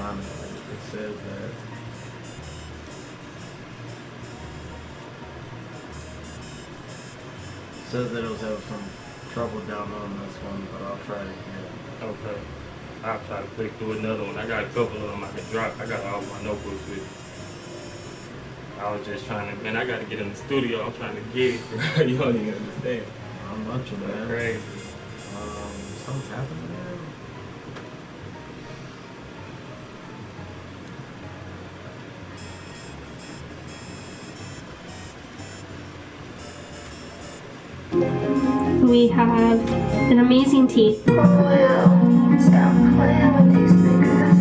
on it. It says that. It says that it was having some trouble downloading this one, but I'll try it again. Okay. I'll try to click through another one. I got a couple of them I can drop. I got all my notebooks with me. I was just trying to, man, I got to get in the studio. I'm trying to get it. You don't even understand. I'm bunching, man. Crazy. Something's happening there. We have an amazing team. Wow, stop playing with these niggas.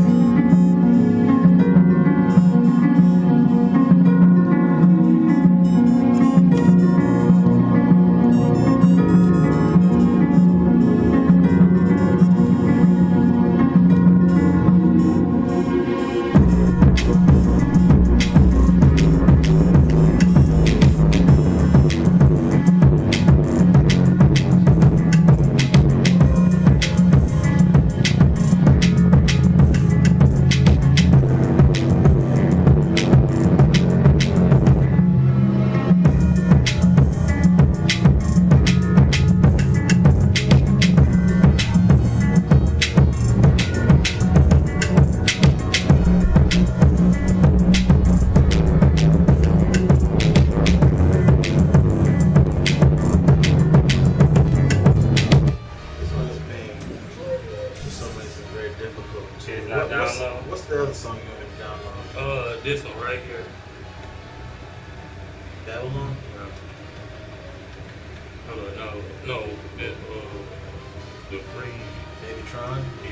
What's the other song you want to download? This one right here. Babylon? No, that, the free. Babytron? Yeah.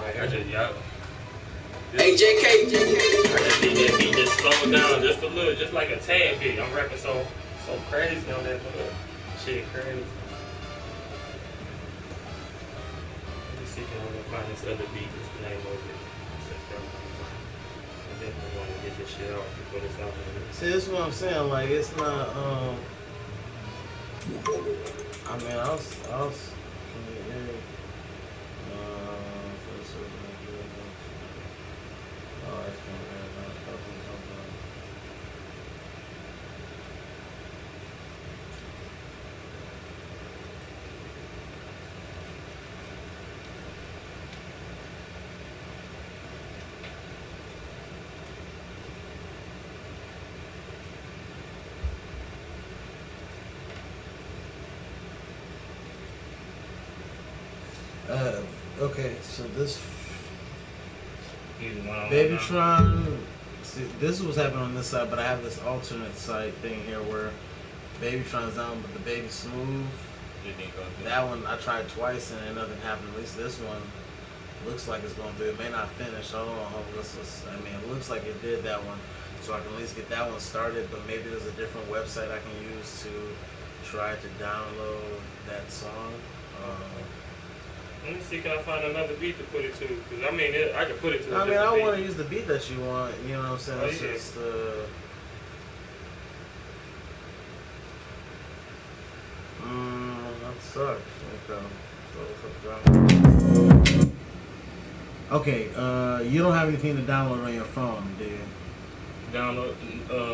Right I just, yeah. Hey, JK. I just need that beat just slow down just a little, just like a tad bit. I'm rapping so crazy on that shit crazy. Let me see if I can find this other beat. What's the name of it? I definitely want to get this shit off before this out there. See, this is what I'm saying. Like, it's not. I mean, I was. Okay, so this Babytron. See, this was happening on this side, but I have this alternate side thing here where Babytron's down, but the Baby Smooth. That one I tried twice and nothing happened. At least this one looks like it's going through. It may not finish. I don't know how this was. I mean, it looks like it did that one, so I can at least get that one started. But maybe there's a different website I can use to try to download that song. Let me see, can I find another beat to put it to? Because I mean, I can put it to. I mean, I want to use the beat that you want. You know what I'm saying? Oh, It's yeah. just. That sucks. Okay, you don't have anything to download on your phone, do you? Download,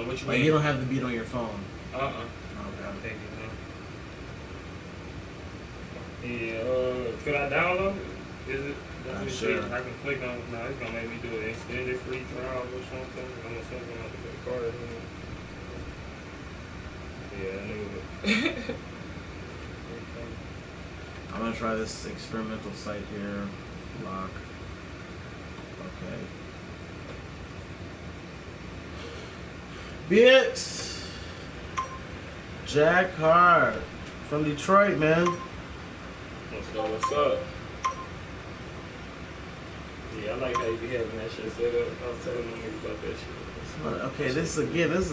what you Like, mean? you don't have the beat on your phone. Okay. Okay. Yeah, could I download it? Is it? Let me Sure. see. I can click on it. No, it's gonna make me do an extended free trial or something. I'm gonna send them out to the card. Yeah, I knew it. I'm gonna try this experimental site here. Lock. Okay. Bitch! Jack Hart from Detroit, man. What's up? Yeah, I like how you be having that shit set up. I was telling them about that shit. Okay, this is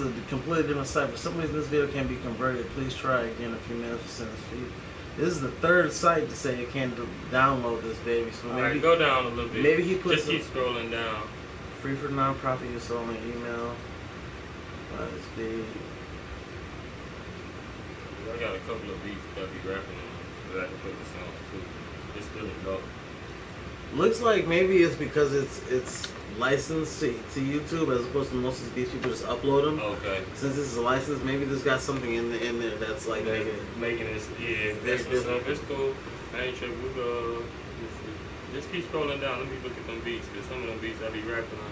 a completely different site. For some reason, this video can't be converted. Please try again in a few minutes to send this feed. This is the third site to say you can't download this, baby. So maybe, alright, go down a little bit. Maybe he puts just keep scrolling down. Free for nonprofit use only. Email. Let's be. I got a couple of beats that I be rapping on that I can put the song to. It's really dope. Looks like maybe it's because it's licensed to YouTube as opposed to most of these people just upload them. Okay. Since this is a license, maybe there's got something in there that's like making it, yeah, that's what's up. It's cool. I ain't tripping. We just keep scrolling down. Let me look at them beats, because some of them beats I be rapping on,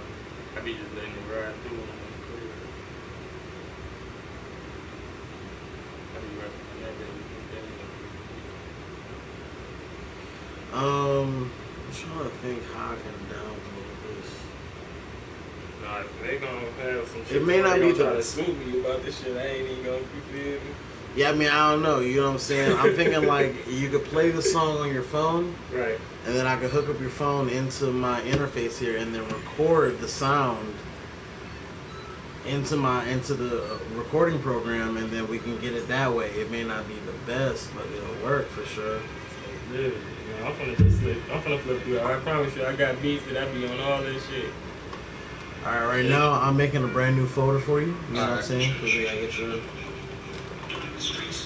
I be just letting it ride through them. I be rapping on that baby. I'm trying to think how I can download this. Nah, they gonna have some shit. It may not be try to sue me about this shit. I ain't even gonna, you feel me? Yeah, I mean, I don't know. You know what I'm saying? I'm thinking like you could play the song on your phone, Right. and then I could hook up your phone into my interface here, and then record the sound into the recording program, and then we can get it that way. It may not be the best, but it'll work for sure. Yeah, I'm finna flip through. I promise you, I got beats that I be on all this shit. All right, right now I'm making a brand new folder for you. You know what I'm saying? Because we gotta get your.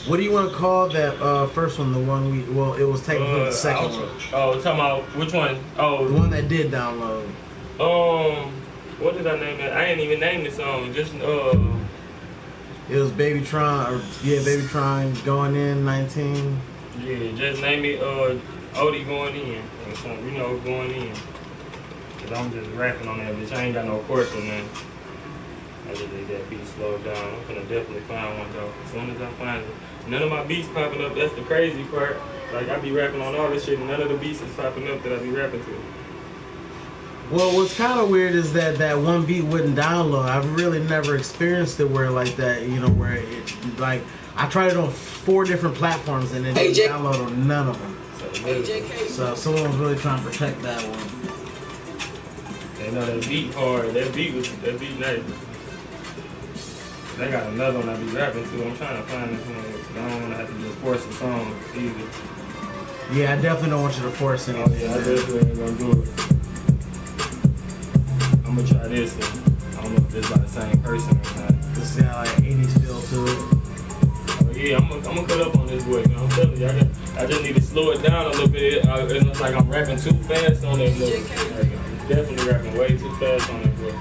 What do you want to call that first one? The one it was technically the second one. Oh, talking about which one? Oh, the one that did download. What did I name it? I ain't even name the song. Just It was Baby Tron, Baby Tron going in 19. Yeah, just name it Odie going in or something. You know, going in. Cause I'm just rapping on that bitch. I ain't got no chorus or nothing. I just let that beat slow down. I'm gonna definitely find one though. As soon as I find it. None of my beats popping up. That's the crazy part. Like I be rapping on all this shit, and none of the beats is popping up that I be rapping to. Well, what's kind of weird is that one beat wouldn't download. I've really never experienced it where like that. You know, where it like I tried it on 4 different platforms and it didn't download on none of them. So someone was really trying to protect that one. They know that beat hard. That beat nice. They got another one I be rapping to. I'm trying to find this one. I don't want to have to just force the song either. Yeah, I definitely don't want you to force anything. Oh yeah, I definitely ain't gonna do it. I'm gonna try this one. I don't know if this by the same person or not. This got like 80s feel to it. Oh yeah, I'm gonna cut up on this boy, man. I'm telling you, I just need to slow it down a little bit. It looks like I'm rapping too fast on it. I'm definitely rapping way too fast on it, bro.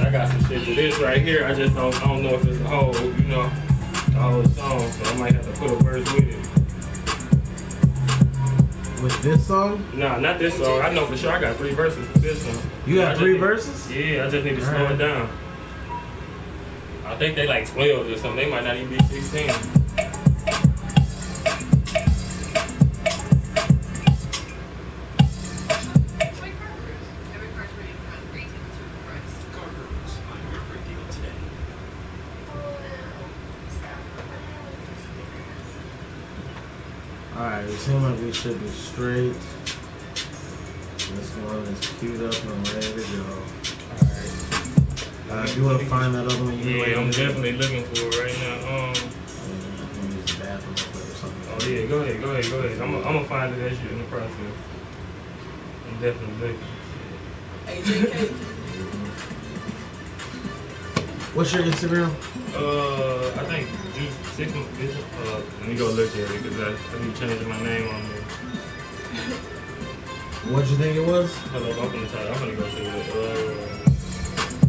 I got some shit to this right here. I just don't know if it's a whole, the whole song. So I might have to put a verse with it. With this song? Nah, not this song. I know for sure I got 3 verses for this one. You got 3 verses? Yeah, I just need to slow it down. I think they like 12 or something. They might not even be 16. Alright, it seems like we should be straight. This one is queued up and ready to go. Alright. If you want to find that other one, you yeah, I'm definitely looking for it right now. Use the bathroom real quick or something. Oh yeah, go ahead. I'm gonna find that shit in the process. I'm definitely looking. Hey, JK. What's your Instagram? I think Juice 6 let me go look at it because I be changing my name on there. What'd you think it was? Hold up, I'm gonna go through it.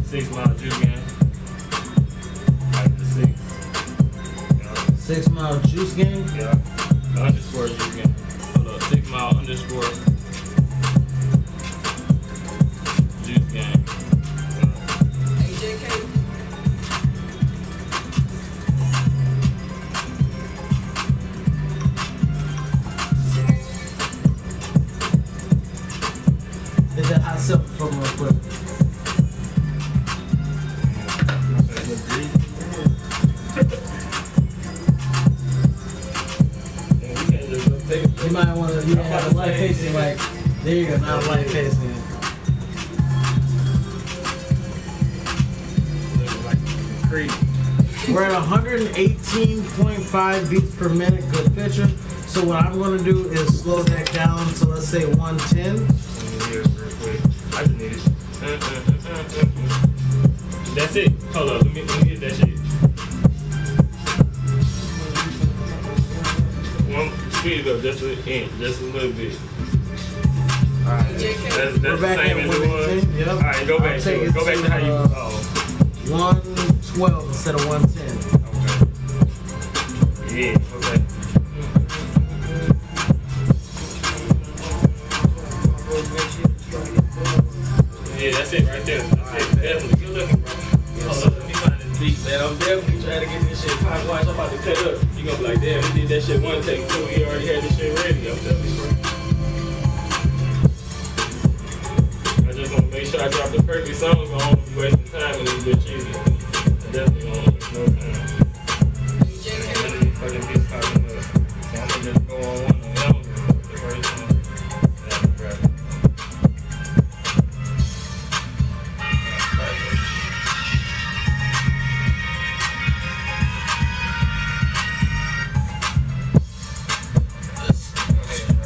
6 Mile Juice Gang. Like the 6. Yeah. 6 Mile Juice Gang? Yeah. The underscore Juice Gang. Hold up, 6 Mile underscore Juice Gang. Hey, JK. Hit that hot silver from real quick. You might want to have a light facing like, there you go, now light facing. We're at 118.5 beats per minute, good picture. So what I'm going to do is slow that down to let's say 110. I just need it. That's it. Hold on, let me hit that shit. speed it up just an inch, just a little bit. Alright. That's the back same at as it was. 118, yep. Alright, go back I'll to take it. it Go back to, to how you. 112 instead of 110. Okay. Yeah. Okay. Yeah, that's it right there. That's it. Definitely. Good looking, bro. Hold up, let me find this beat, man. I'm definitely trying to get this shit pop. Watch, I'm about to cut up. You gonna be like, damn, he did that shit one take too. He already had this shit ready. I'm telling you, bro. I just want to make sure I drop the perfect song. I don't be wasting time and it's good cheesy. I definitely don't waste no time. None of these fucking beats popping up. So I'm gonna just go on one of them. The first one. That'll grab it.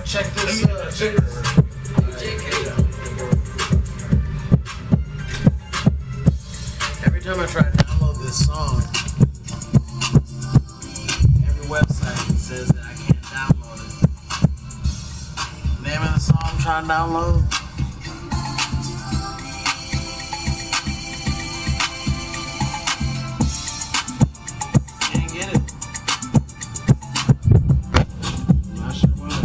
Check this out. Check this. Every time I try to download this song, every website says that I can't download it. Name of the song I'm trying to download? Can't get it. Not sure why.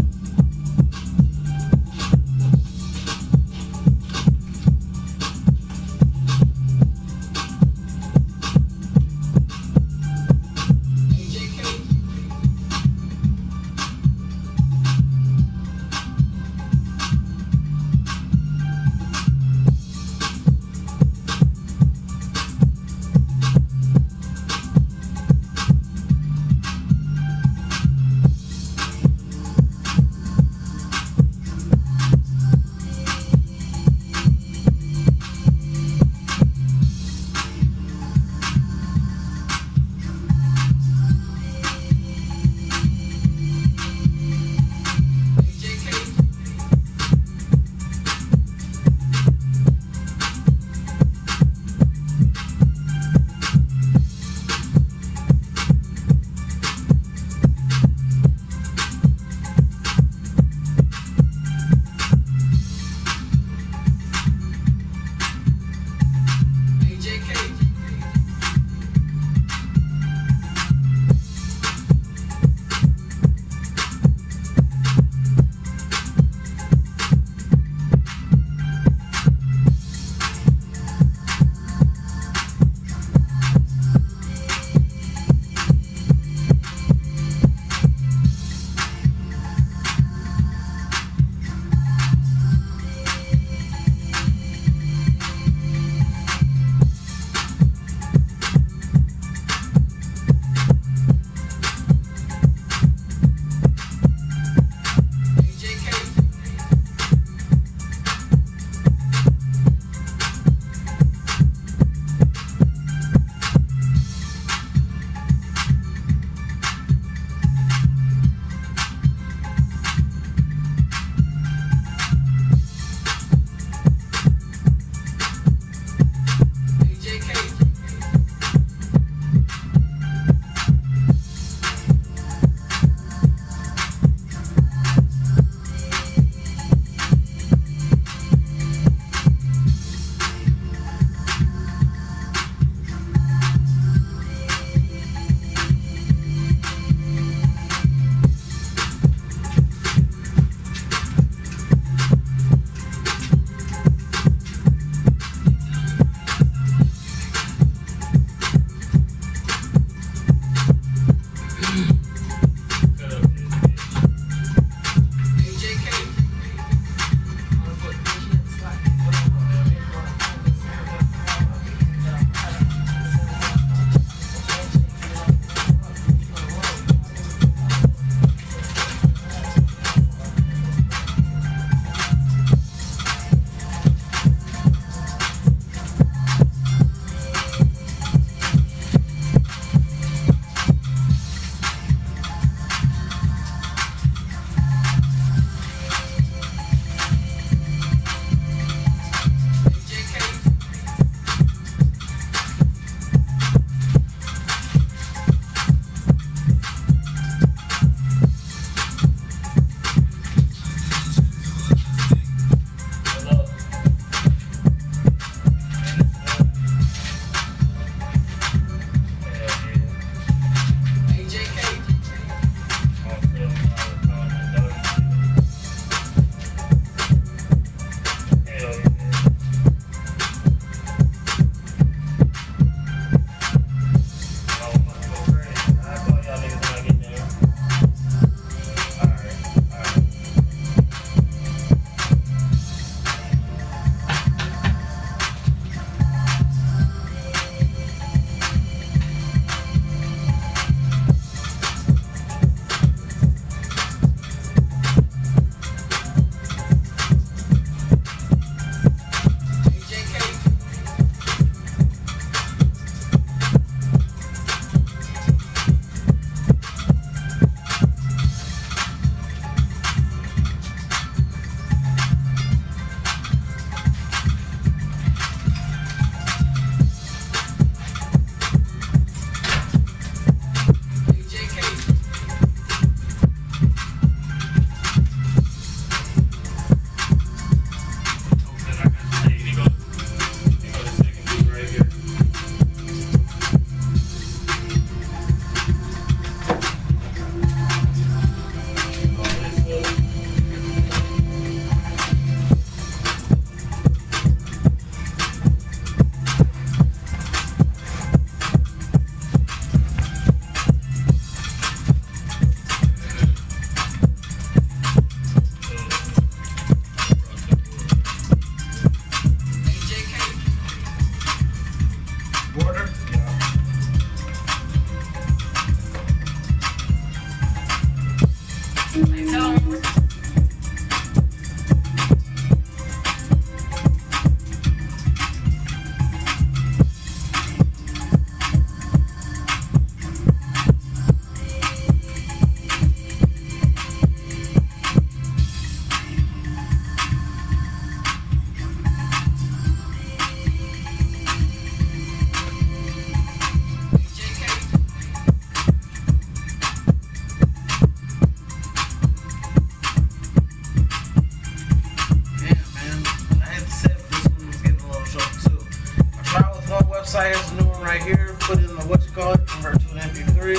site has a new one right here. Put in the what you call it, convert to an MP3.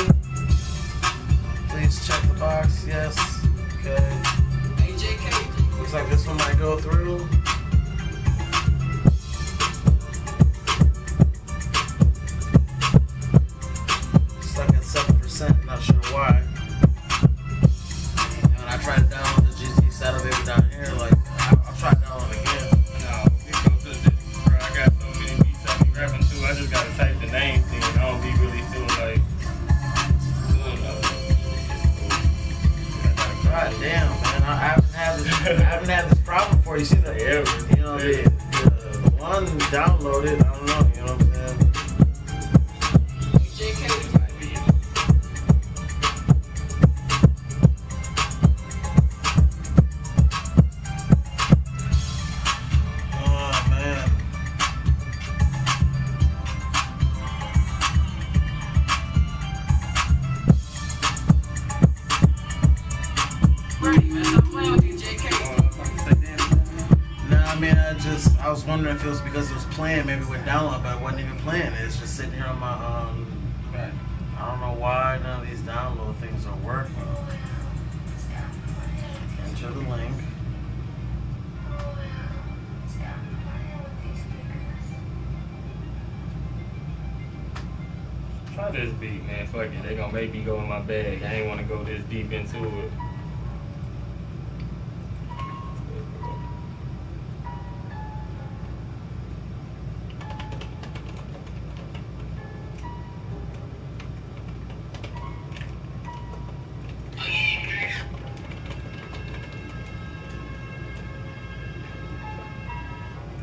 Please check the box. Yes. Okay. AJK. Looks like this one might go through. Stuck at 7%. Not sure why. And when I tried to download the GT Saddle Baby down here, like I'll try to download it again. No, we go to the bro. I got so many beats I be rapping to. I just gotta type the names in. I don't be really feeling like doing God damn, man! I haven't had this problem before. You see the, you know, the one downloaded. I don't know. You know what I'm saying? AJK. Oh man. Right, man. Stop playing with AJK. Nah, I mean, I was wondering if it was because it was playing, maybe with download, but it wasn't even playing. It's just sitting here on my Right. I don't know why none of these download things are working. Enter the link. Try this beat, man. Fuck it. They gonna make me go in my bag. I ain't wanna go this deep into it.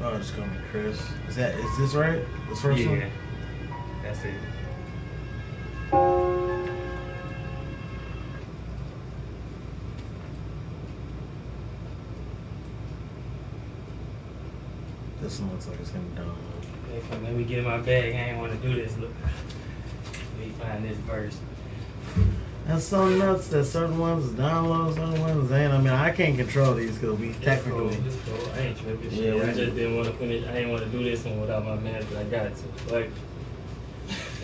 Oh, it's gonna be Chris. Is this right? This first one? Yeah. That's it. This one looks like it's gonna download. Hey, fuck, let me get in my bag. I ain't wanna do this. Look. Let me find this verse. That's so nuts that certain ones download, certain ones ain't. I mean, I can't control these because we technically. It's cool. I ain't tripping. Yeah, Shit. we I just- just didn't want to finish. I didn't want to do this one without my man, but I got to. Like,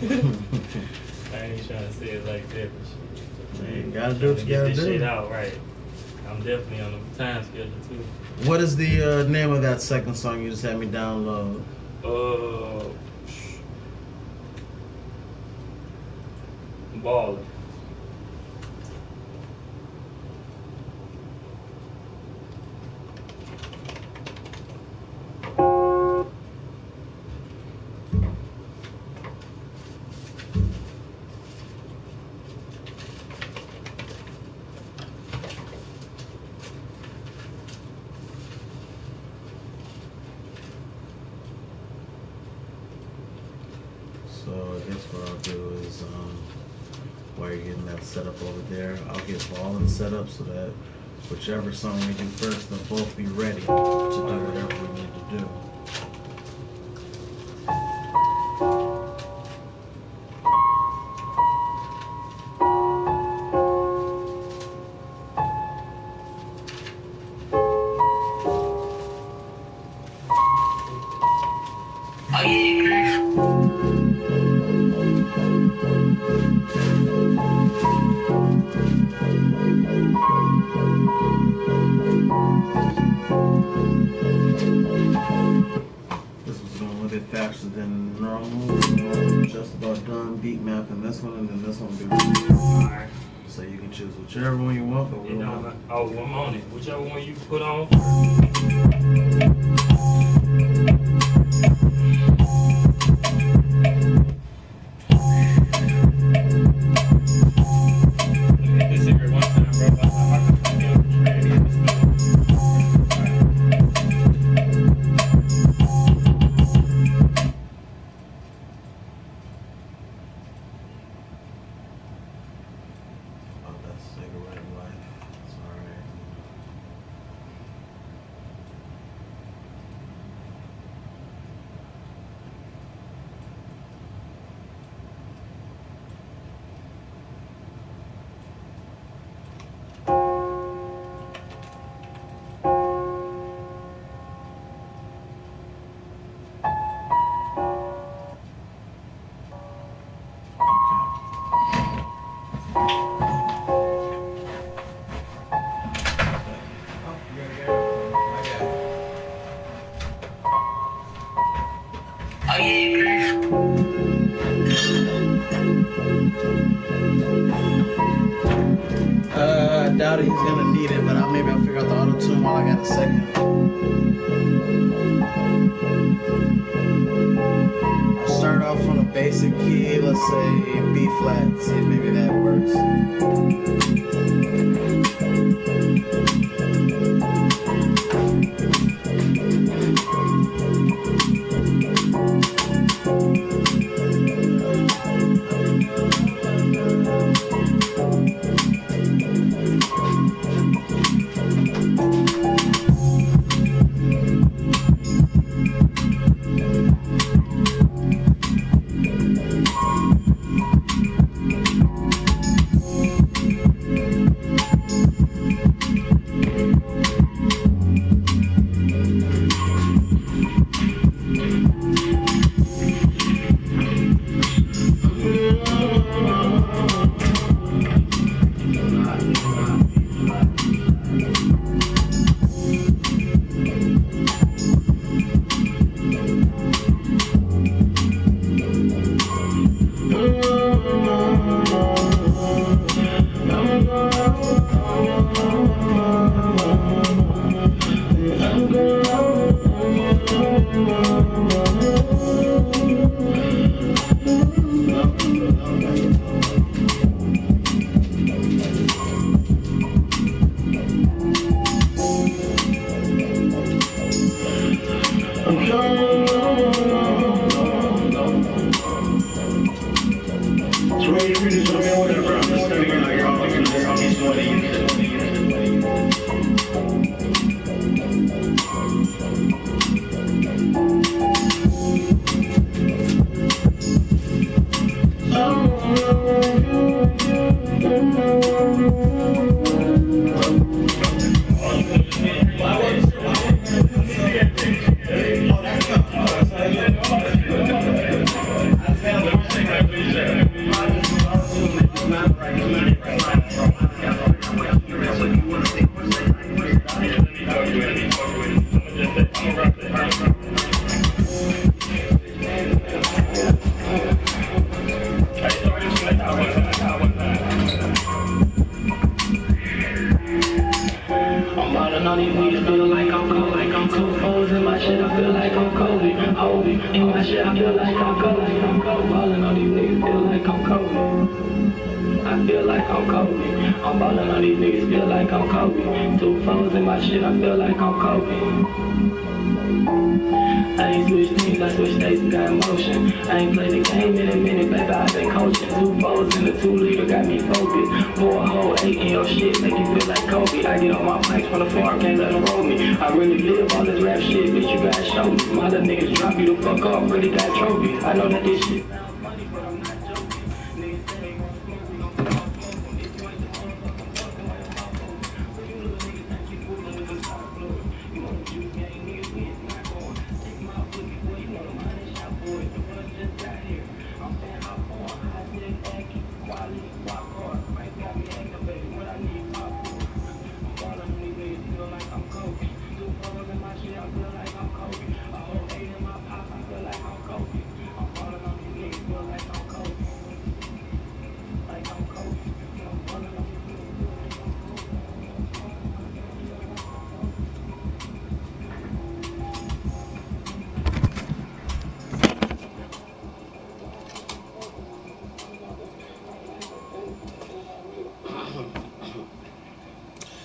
I ain't trying to say it like that, but shit. Man, you gotta do what you Get gotta this shit do. out right. I'm definitely on the time schedule too. What is the name of that second song you just had me download? Ballin'. So I guess what I'll do is, while you're getting that set up over there, I'll get Ballin' set up so that whichever song we do first, they'll both be ready to do whatever we need to do. This was going a little bit faster than normal. Just about done beat mapping this one, and then this one will be ready. Alright. So you can choose whichever one you want, but You we'll know, have oh, I'm on it. Whichever one you put on. Let me hit this cigarette one time, bro. By the time I come back in, I'm ready to hit this stuff. oh, that's cigarette life. It's alright. I doubt he's gonna need it, but maybe I'll figure out the auto tune while I got a second. I'll start off on a basic key, let's say B flat, see if maybe that works.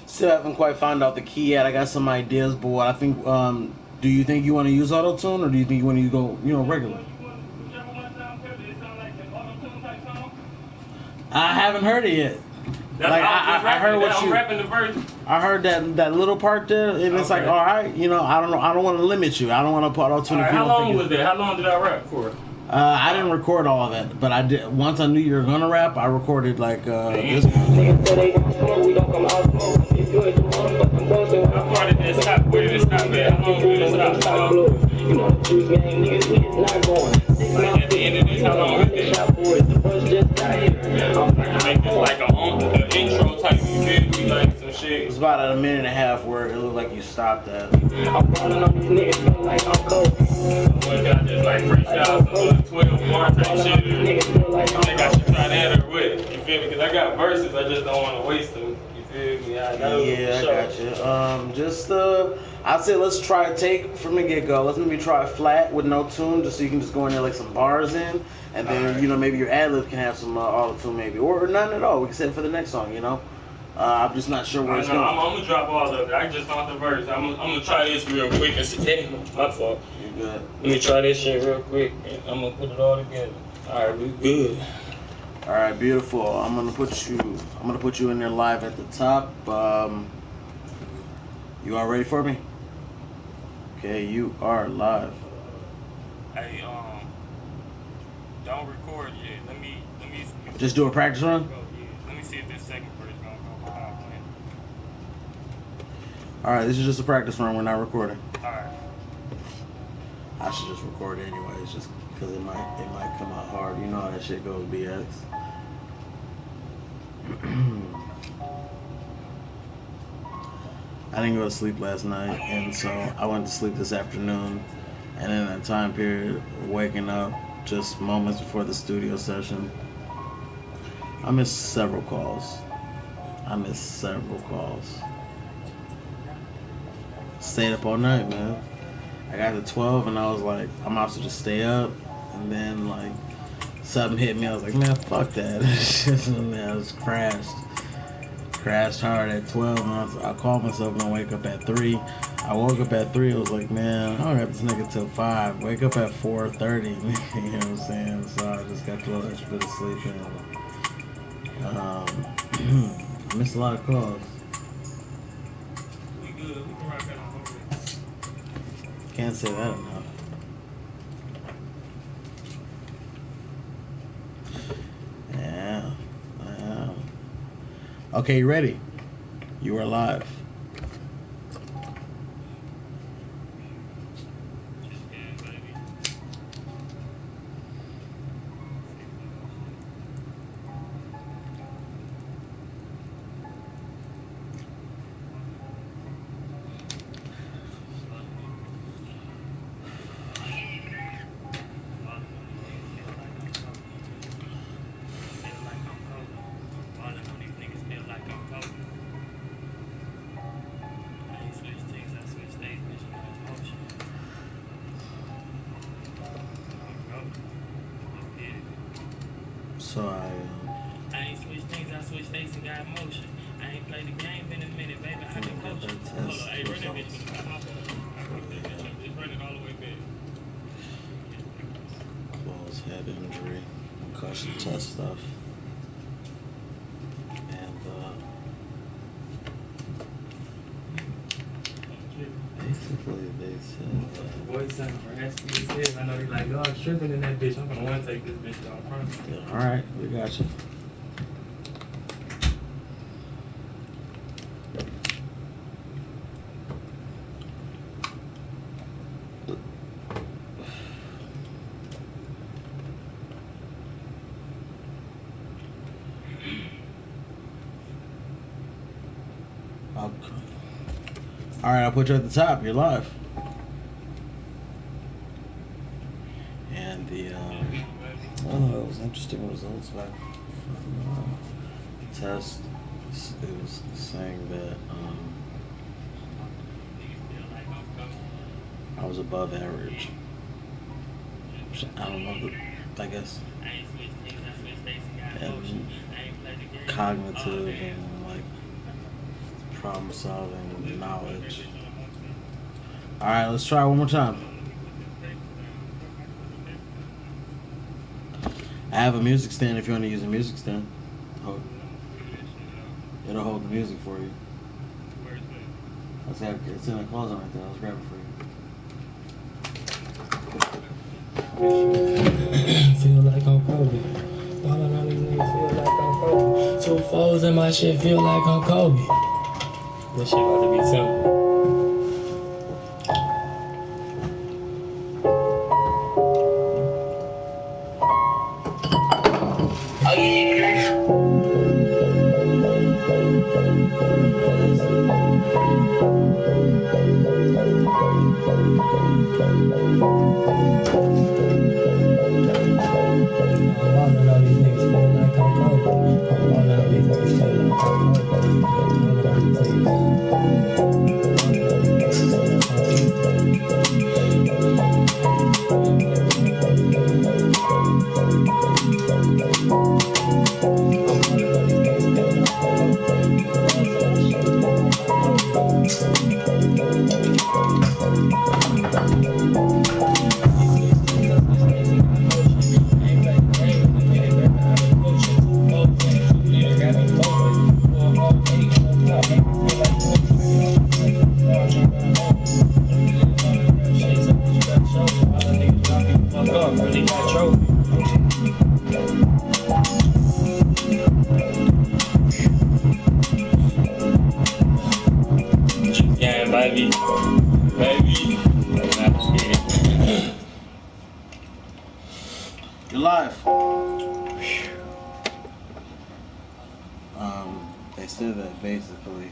Still haven't quite found out the key yet. I got some ideas, but what I think, do you think you want to use auto tune, or do you think you want to go, regular? I haven't heard it yet. I heard what you. Rapping the verse. I heard that little part there, and it's like, all right, I don't know. I don't want to limit you. I don't want to put auto tune. Right, how long was that? How long did I rap for? I didn't record all of it, but I did. Once I knew you were gonna rap, I recorded like this. How far did it stop? Where did it stop at? How long did it stop? Like at the end of this, how long is it? Make this like an intro type, you feel me? Like some shit. It was about a minute and a half where it looked like you stopped at. What can I just like freestyle some 12 bar type shit? I think I should try feel me? Because I got verses, I just don't want to waste them. You feel me? I got you. I'd say let's try a take from the get-go. Let's maybe try flat with no tune, just so you can just go in there like some bars in, and then Alright. maybe your ad-lib can have some auto-tune maybe, or none at all. We can set it for the next song, I'm just not sure where it's going. I'm gonna drop all of it. I just found the verse. I'm gonna try this real quick and see. Damn, my fault. You're good. Let me try this shit real quick. And I'm gonna put it all together. All right, we good. All right, beautiful. I'm gonna put you in there live at the top. You all ready for me? Okay, you are live. Hey, don't record yet. Let me. Just do a practice run. Let me see if this second verse gonna go behind plan. All right, this is just a practice run. We're not recording. All right. I should just record it anyways, just because it might come out hard. You know how that shit goes, BX. I didn't go to sleep last night, and so I went to sleep this afternoon. And in that time period, waking up just moments before the studio session, I missed several calls. Stayed up all night, man. I got to 12, and I was like, I'm about to just stay up. And then, like, something hit me. I was like, man, fuck that. I just crashed hard at 12, and I called myself gonna wake up at 3. I woke up at 3. I was like, man, I don't got this nigga till 5. Wake up at 4:30. You know what I'm saying? So I just got a little extra bit of sleep, and I missed a lot of calls. We good. We can rock that on. Can't say that enough. Yeah. Okay, you ready? You are live. So I ain't switched things, I switched states and got motion. I ain't played the game in a minute, baby. I can coach it. Hold on, hey, run that bitch for the my fault. I picked that bitch up. Just run it all the way back. close head injury, concussion test stuff, and basically they said. Boy, sound raspy as hell. I know he's like, oh, tripping in that bitch. I'm gonna want to take this bitch down front. Yeah, all right, we got you. All right, I'll put you at the top. You're live. And the it was interesting results back from the test. It was saying that I was above average. I don't know, I guess. And cognitive and like problem solving knowledge. All right, let's try one more time. I have a music stand if you want to use a music stand. It'll hold the music for you. It's in the closet right there. Let's grab it for you. Feel like I'm Kobe. All around these niggas feel like I'm Kobe. 2 foes in my shit feel like I'm Kobe. This shit about to be simple. Yeah, baby. Baby. You're live. They said that basically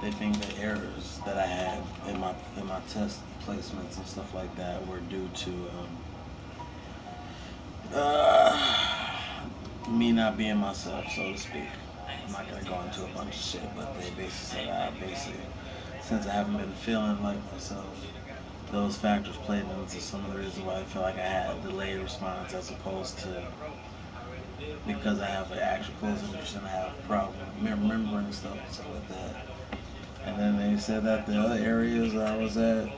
they think the errors that I had in my test placements and stuff like that were due to me not being myself, so to speak. I'm not gonna go into a bunch of shit, but they basically said since I haven't been feeling like myself, those factors played into some of the reasons why I feel like I had a delayed response as opposed to because I have an actual close interest and I have a problem remembering stuff and stuff like that. And then they said that the other areas I was at,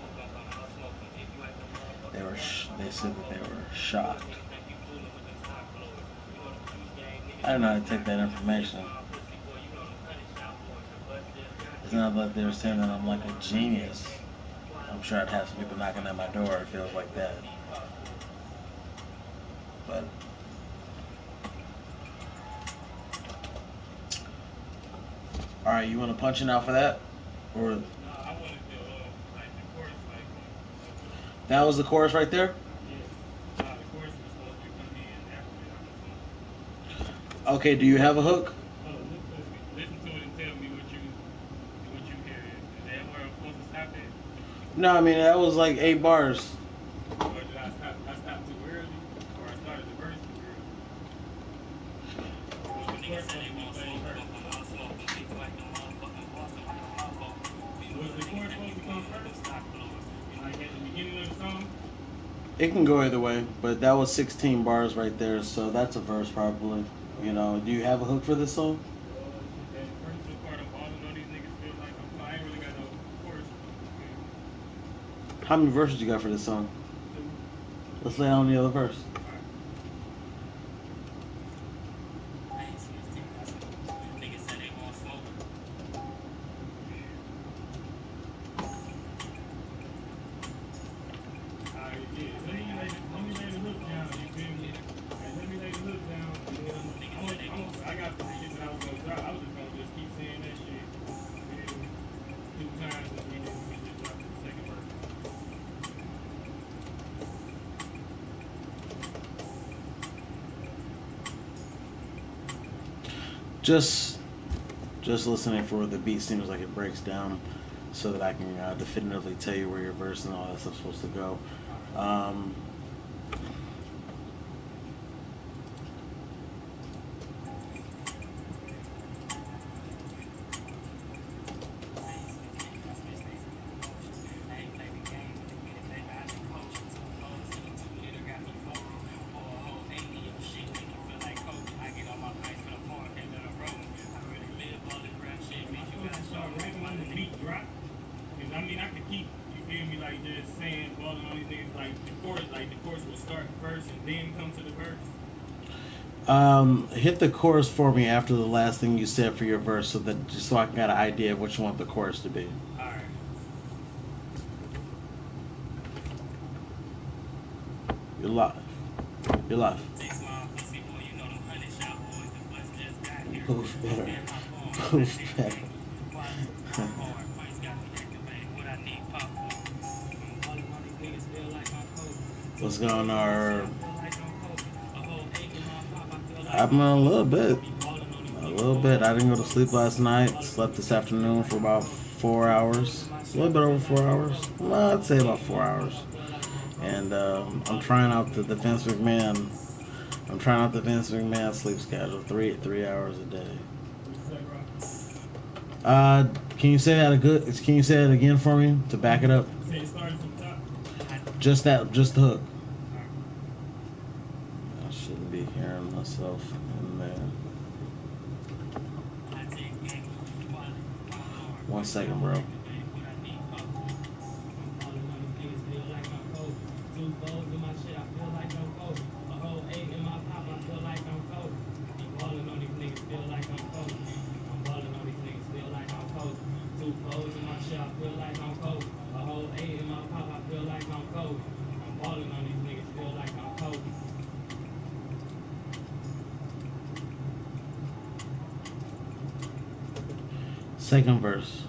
they said that they were shocked. I don't know how to take that information. It's not like they were saying that I'm like a genius. I'm sure I'd have some people knocking at my door. It feels like that. But all right, you want to punch it out for that, or that was the chorus right there? Okay, do you have a hook? Listen to it and tell me what you hear. Is that where I'm supposed to stop at? No, I mean that was like 8 bars. Or did I stop too early? Or I started the verse too early? Was the chorus supposed to be played first? Was the chorus supposed to come first? Like at the beginning of the song? It can go either way, but that was 16 bars right there, so that's a verse probably. You know, do you have a hook for this song? That first part of balling on these niggas feel like I ain't really got no chorus. How many verses you got for this song? Let's lay on the other verse. I got the shit that I was gonna drop. I was just gonna just keep saying that shit. 2 times and we just dropped the second verse. Just listening for the beat seems like it breaks down, so that I can definitively tell you where your verse and all that stuff's supposed to go. I mean, I could keep, you feel me, like just saying, balling on these niggas, like the chorus will start first and then come to the verse. Hit the chorus for me after the last thing you said for your verse, so that just so I can get an idea of what you want the chorus to be. All right. You're live. You're live. Move better. Move better. What's going on? I'm a little bit. I didn't go to sleep last night. Slept this afternoon for about 4 hours. A little bit over 4 hours. Well, I'd say about 4 hours. And I'm trying out the Vince McMahon. I'm trying out the Vince McMahon sleep schedule. 3 hours a day. Can you say that Can you say it again for me to back it up? Just the hook. I shouldn't be hearing myself in there. 1 second, bro. Second verse.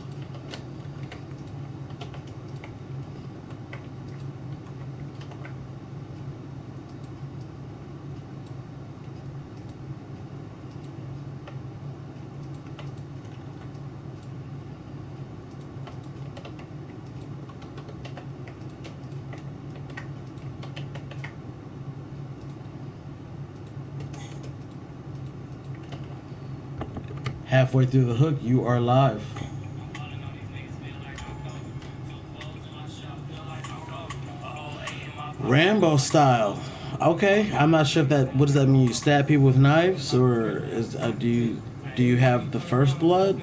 Halfway through the hook, you are live. Rambo style. Okay, I'm not sure if that. What does that mean? You stab people with knives, or do you have the first blood?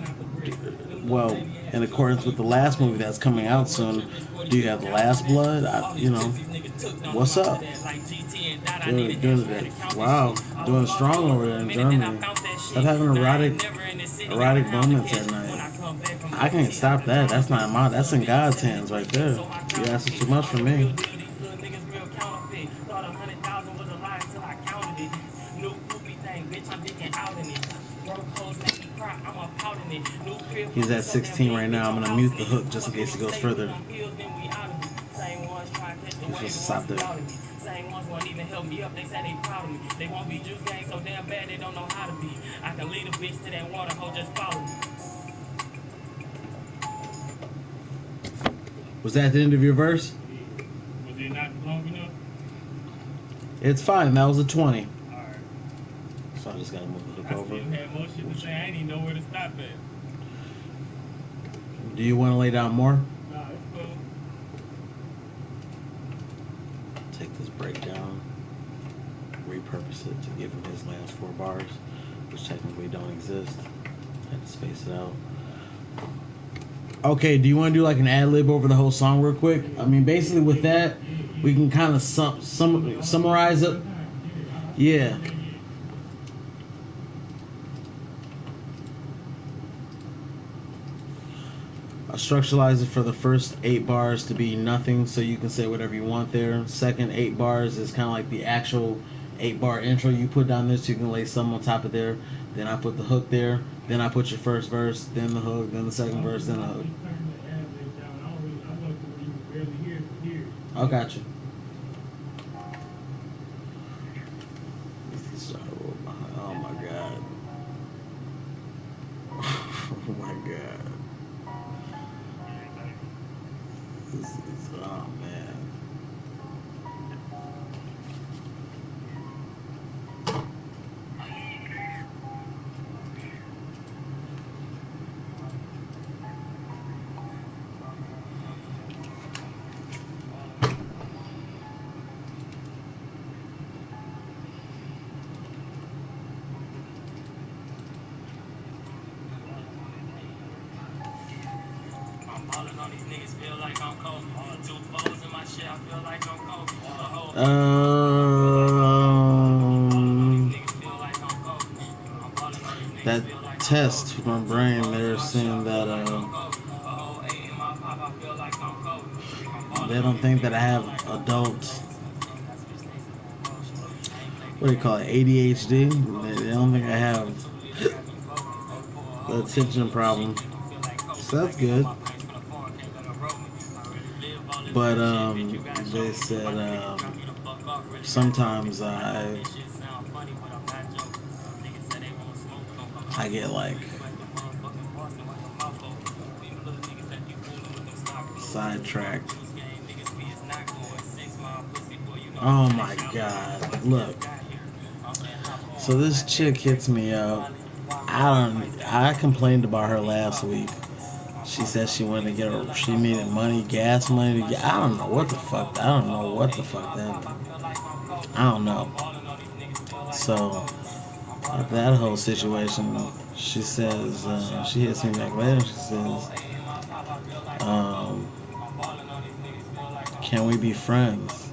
Well, in accordance with the last movie that's coming out soon, do you have the last blood? What's up? Doing it. Wow, doing strong over there in Germany. Stop having erotic moments at night. I can't stop that. That's not my. That's in God's hands right there. You asking too much from me. He's at 16 right now. I'm gonna mute the hook just in case he goes further. You're supposed to stop there. Same ones won't even help me up. They say they proud of me. They won't be juice gang so damn bad they don't know how to be. I can lead a bitch to that water hole, just follow me. Was that the end of your verse? Was it not long enough? It's fine. That was a 20. Alright. So I just gotta move the hook over. I still had more shit to say. I didn't even know where to stop at. Do you want to lay down more? Nah, it's cool. Take this breakdown, repurpose it to give him his last 4 bars, which technically don't exist. I had to space it out. Okay, do you want to do like an ad lib over the whole song real quick? I mean, basically with that, we can kind of summarize it. Yeah. I structuralize it for the first 8 bars to be nothing, so you can say whatever you want there. Second 8 bars is kind of like the actual 8-bar intro you put down there, so you can lay some on top of there. Then I put the hook there. Then I put your first verse, then the hook, then the second verse, then the hook. I got you. Oh my god. Oh my god. This is, oh man. That test for my brain, they're saying that they don't think that I have adult, what do you call it, ADHD. They don't think I have the attention problem. So that's good. But they said sometimes I get like sidetracked. Oh my god, look. So this chick hits me up. I complained about her last week. She said she wanted to she needed money, gas money to get, I don't know what the fuck that means. I don't know. So, after that whole situation, she says, she hits me back later, she says, can we be friends?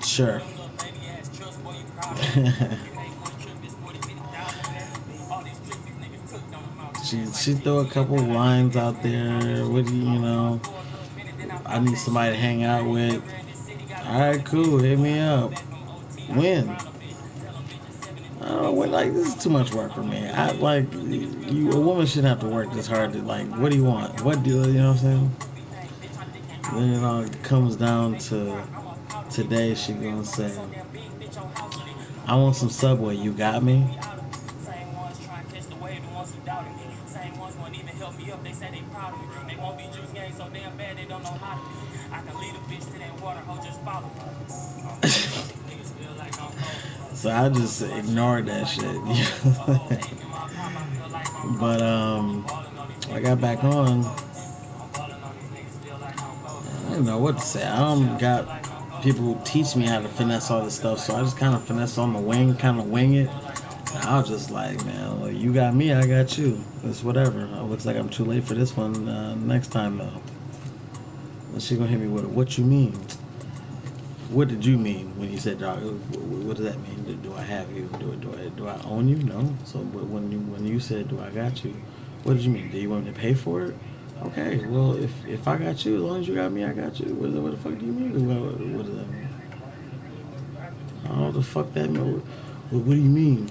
Sure. She threw a couple lines out there. What do you know? I need somebody to hang out with. All right, cool. Hit me up. When? like this is too much work for me. I like you. A woman shouldn't have to work this hard to like. What do you want? What do you know? What I'm saying? Then it all comes down to today. She gonna say, "I want some Subway. You got me." So I just ignored that shit. But I got back on. I don't know what to say. I don't got people who teach me how to finesse all this stuff, so I just kind of finesse on the wing, kind of wing it. And I was just like, man, well, you got me, I got you. It's whatever. It looks like I'm too late for this one next time, though. And she gonna hit me with it. What you mean? What did you mean when you said, dog? What does that mean? Do I have you? Do I own you? No. So when you said, do I got you? What did you mean? Do you want me to pay for it? Okay. Well, if I got you, as long as you got me, I got you. What the fuck do you mean? What does that mean? Oh, the fuck that mean? What do you mean?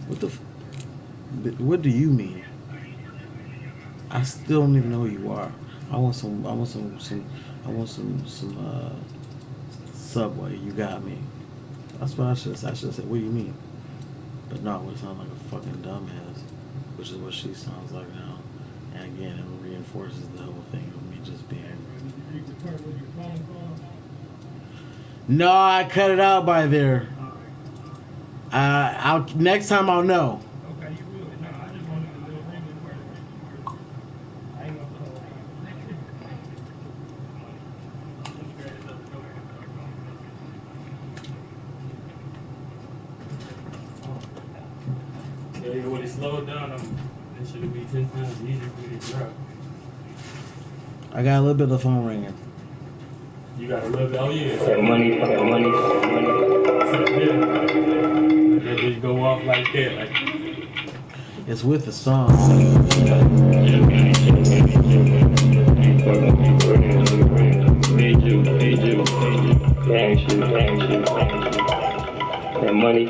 What do you mean? I still don't even know who you are. I want some. I want some Subway. You got me. That's what I should have said. I should have said, what do you mean? But no, it would sound like a fucking dumbass, which is what she sounds like now. And again, it reinforces the whole thing of me just being. No, I cut it out by there. I'll next time I'll know. Yeah, when it slowed down, it should be 10 times easier for me to drop. I got a little bit of the phone ringing. You got a little bit. Oh yeah. That money. Yeah. That bitch go off like that. Like. It's with the song. That money.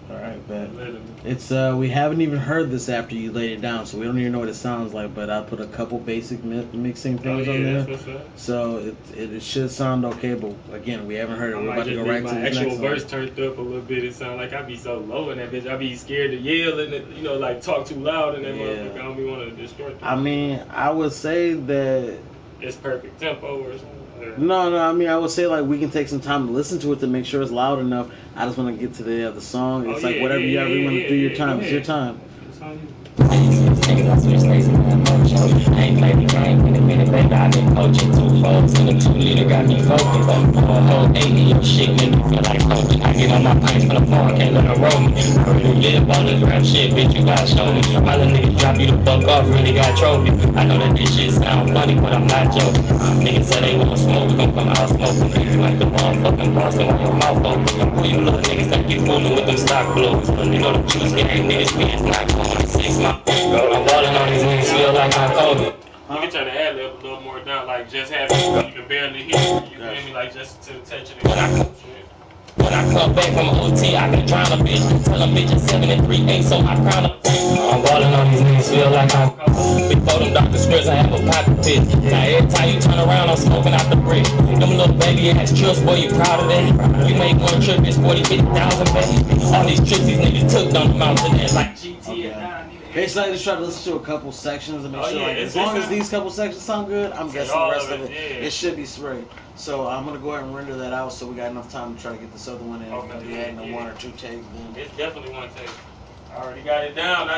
All right, bet. It's we haven't even heard this after you laid it down, so we don't even know what it sounds like. But I put a couple basic mixing things on there, that's what's up. So it should sound okay. But again, we haven't heard it. We're about to go right to the next one. My actual verse turned up a little bit. It sound like I be so low in that bitch. I be scared to yell and like talk too loud in that motherfucker. I don't be want to distort. I mean, I would say that it's perfect tempo or something. No. I mean, I would say like we can take some time to listen to it to make sure it's loud enough. I just want to get to the song. It's like whatever you really want to do your time. It's your time. It's on you. I ain't played the game in a minute, baby. I've been coaching 2 folds and a 2-liter got me focused. Pour a whole 80 your shit, nigga, feel like coaching. I get on my pints for the phone, can't let her roll me. I really live all this rap shit, bitch, you gotta show me. My little niggas drop you the fuck off, really got trophy. I know that this shit sound funny, but I'm not joking. Niggas say they want smoke, we gon' come out smoking. Crazy like the motherfucking Boston when your mouth open. Who you little niggas think you fooling with them stock blows? You know the juice game, niggas, we is not going 6 months. I'm balling on these niggas, feel like I'm Kobe. You can turn the ad lib a little more down, like just have it, you can barely hear it. You feel me? Like just to touch it. When I come back from OT, I can drown a bitch. Tell a bitch it's 7 and 3/8, so I crown a I'm balling on these niggas, feel like I'm before them Dr. Strips, I have a pocket pit. Now every time you turn around, I'm smoking out the brick. Them little baby ass trips, boy, you proud of that? You make one trip, it's 40, 50,000, baby. All these trips these niggas took on the mountain, that's like GT and Basically, I just try to listen to a couple sections and make sure, like, as long as these couple sections sound good, I'm guessing the rest of it should be straight. So I'm gonna go ahead and render that out, so we got enough time to try to get this other one in. Maybe adding 1 or 2 takes. Then it's definitely 1 take. I already got it down.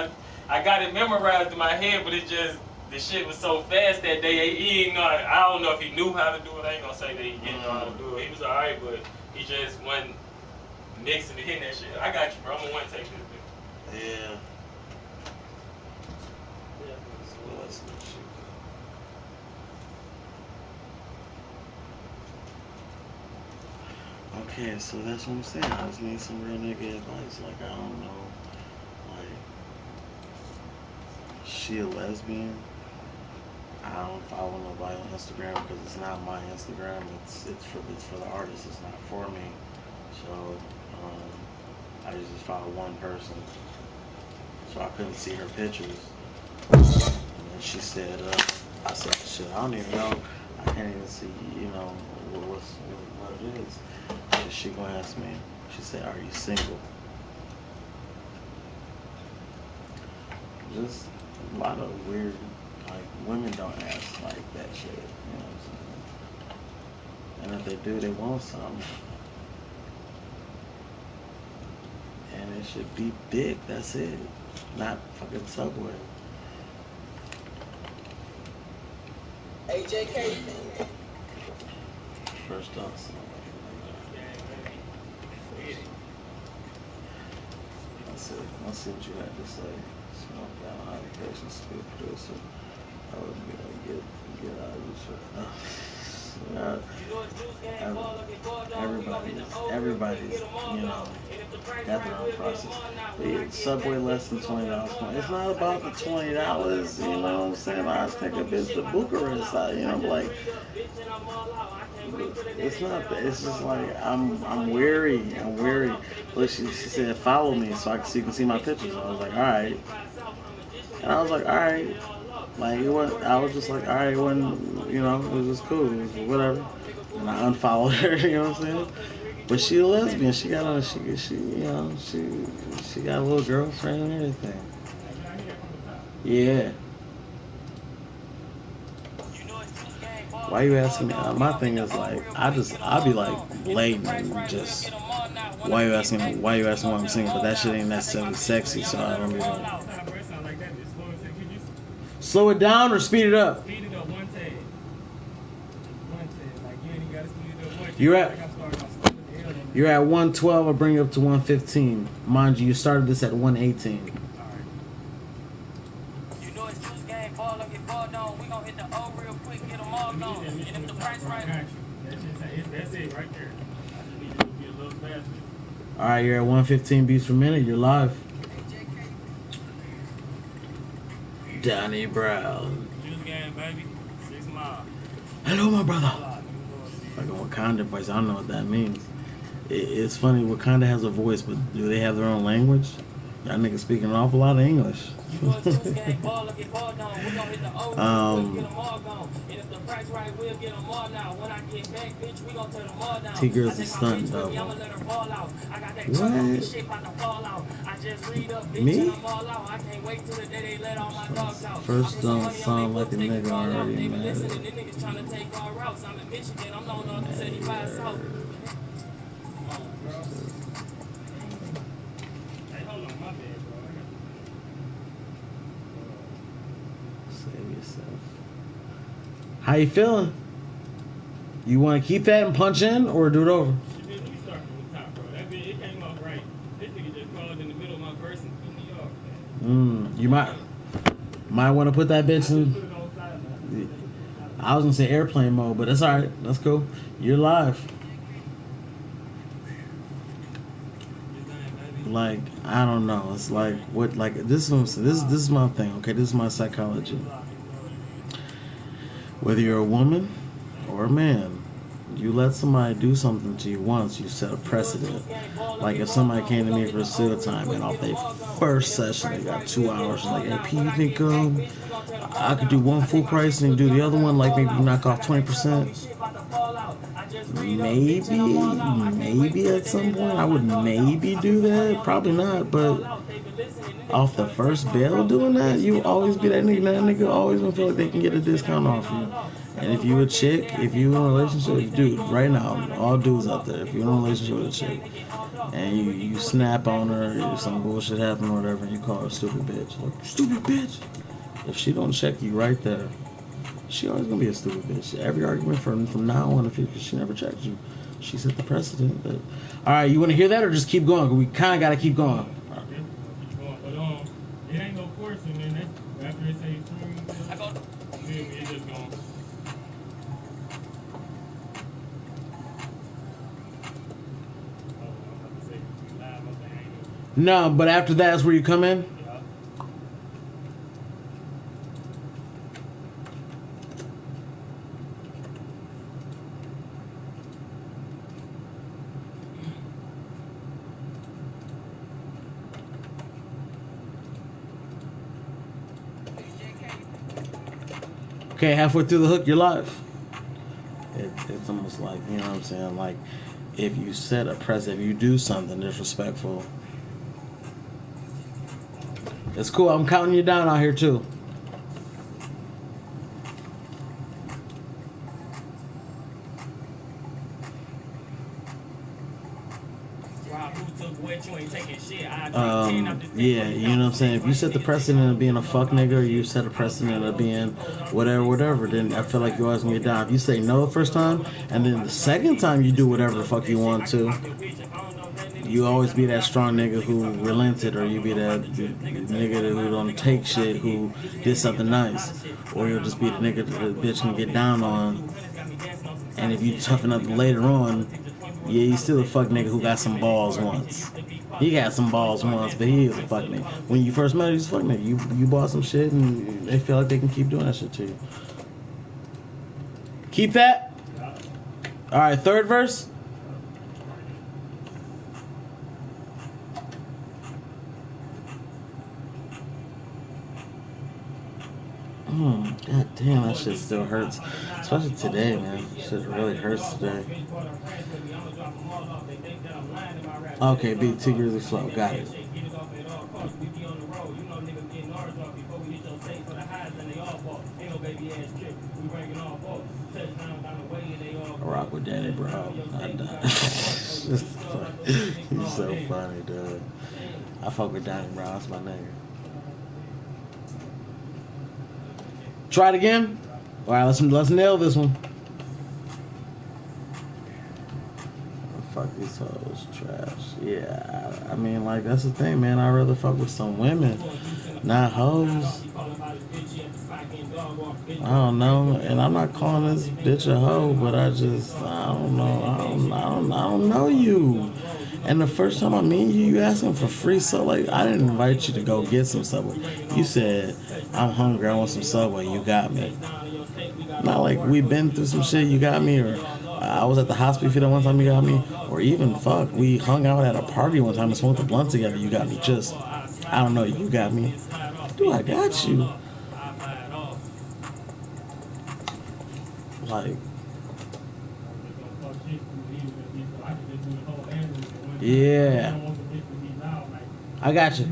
I got it memorized in my head, but it just the shit was so fast that day. He ain't know. I don't know if he knew how to do it. I ain't gonna say that he didn't know how to do it. He was alright, but he just wasn't mixing and hitting that shit. I got you, bro. I'm gonna 1 take this bitch. yeah. Okay, so that's what I'm saying. I just need some real nigga advice. Like, I don't know. Like, she a lesbian? I don't follow nobody on Instagram because it's not my Instagram. It's for the artist. It's not for me. So I just follow one person. So I couldn't see her pictures. And then she said, I said, shit, I don't even know. I can't even see, what it is. So she gonna ask me. She said, are you single? Just a lot of weird, like, women don't ask like that shit. You know what I'm saying? And if they do, they want something. And it should be big, that's it. Not fucking Subway. AJK. First off, let's see what you had to say. Smoke down applications to be a producer. I would be like, get out of this shit. Everybody's, got their own process. Subway less than $20. It's not about the $20, you know what I'm saying? I just take a bitch to Bucharest, like, it's not that. It's just like I'm weary. Look, she said follow me so you can see my pictures. I was like, all right, and I was like, all right, like it was. I was just like, all right, it wasn't, it was just cool, it was whatever. And I unfollowed her. You know what I'm saying? But she a lesbian. She got a she got a little girlfriend and everything. Yeah. Why you asking me? My thing is like, I'll be like blatant and just, why you asking me why I'm single? But that shit ain't necessarily sexy, so I don't be like, slow it down or speed it up. Speed it up one tag. Like you ain't gotta speed it up one. You're at 112. I'll bring you up to 115. Mind you, you started this at 118. That's it right there. I just need you to be a little faster. Alright, you're at 115 beats per minute. You're live. Donnie Brown. Juice game, baby. 6 Mile. Hello, my brother. Like a Wakanda voice. I don't know what that means. It's funny. Wakanda has a voice, but do they have their own language? Y'all niggas speaking an awful lot of English. T-Girl's a stunt double. What? Me? First don't sound like a nigga already mad. Save yourself. How you feeling? You want to keep that and punch in, or do it over? Let me start from the top, bro. That bit, it came off right. This nigga just called in the middle of my verse and threw me off, man. You might want to put that bitch in. I was gonna say airplane mode, but that's alright. That's cool. You're live. Like, I don't know. It's like what, like this is my thing. Okay, this is my psychology. Whether you're a woman or a man, you let somebody do something to you once, you set a precedent. Like if somebody came to me for StudioTime and off their first session, they got 2 hours, like, hey P, you think I could do one full price and do the other one, like maybe knock off 20%? Maybe at some point I would maybe do that. Probably not, but off the first bail doing that, you always be that nigga. That nigga always gonna feel like they can get a discount off you. And if you a chick, if you in a relationship, dude, right now, all dudes out there, if you're in a relationship with a chick and you snap on her, or some bullshit happen or whatever, and you call her a stupid bitch, like, stupid bitch. If she don't check you right there, she always gonna be a stupid bitch. Every argument from now on, if she never checked you, she set the precedent. But, all right, you want to hear that or just keep going? We kind of got to keep going. But it ain't no forcing, man. After it says I go. It's just going. No, but after that is where you come in. Okay, halfway through the hook, you're live. It's almost like, you know what I'm saying? Like, if you set a precedent, you do something disrespectful. It's cool. I'm counting you down out here, too. Yeah, you know what I'm saying? If you set the precedent of being a fuck nigga, or you set a precedent of being whatever, then I feel like you're always gonna get down. If you say no the first time, and then the second time you do whatever the fuck you want to, you always be that strong nigga who relented, or you be that nigga who don't take shit, who did something nice, or you'll just be the nigga that the bitch can get down on. And if you toughen up later on, yeah, you still a fuck nigga who got some balls once. He got some balls once, but he is a fuck nigga. When you first met him, he's a fuck nigga. You bought some shit, and they feel like they can keep doing that shit to you. Keep that. All right, third verse. God damn, that shit still hurts. Especially today, man. Shit really hurts today. Okay, beat 2 years of flow. Got it. I rock with Danny, bro. He's so funny, dude. I fuck with Danny, bro. That's my nigga. Try it again. All right, let's nail this one. Fuck these hoes, trash. Yeah, I mean, like, that's the thing, man. I'd rather fuck with some women, not hoes. I don't know, and I'm not calling this bitch a hoe, but I don't know. I don't know you. And the first time I meet you, you asking for free, so like, I didn't invite you to go get some Subway. You said, I'm hungry, I want some Subway, you got me. Not like we've been through some shit, you got me, or I was at the hospital for that one time, you got me, or even fuck, we hung out at a party one time and smoked a blunt together, you got me. Just, I don't know, you got me. Dude, I got you. Like, yeah, I got you.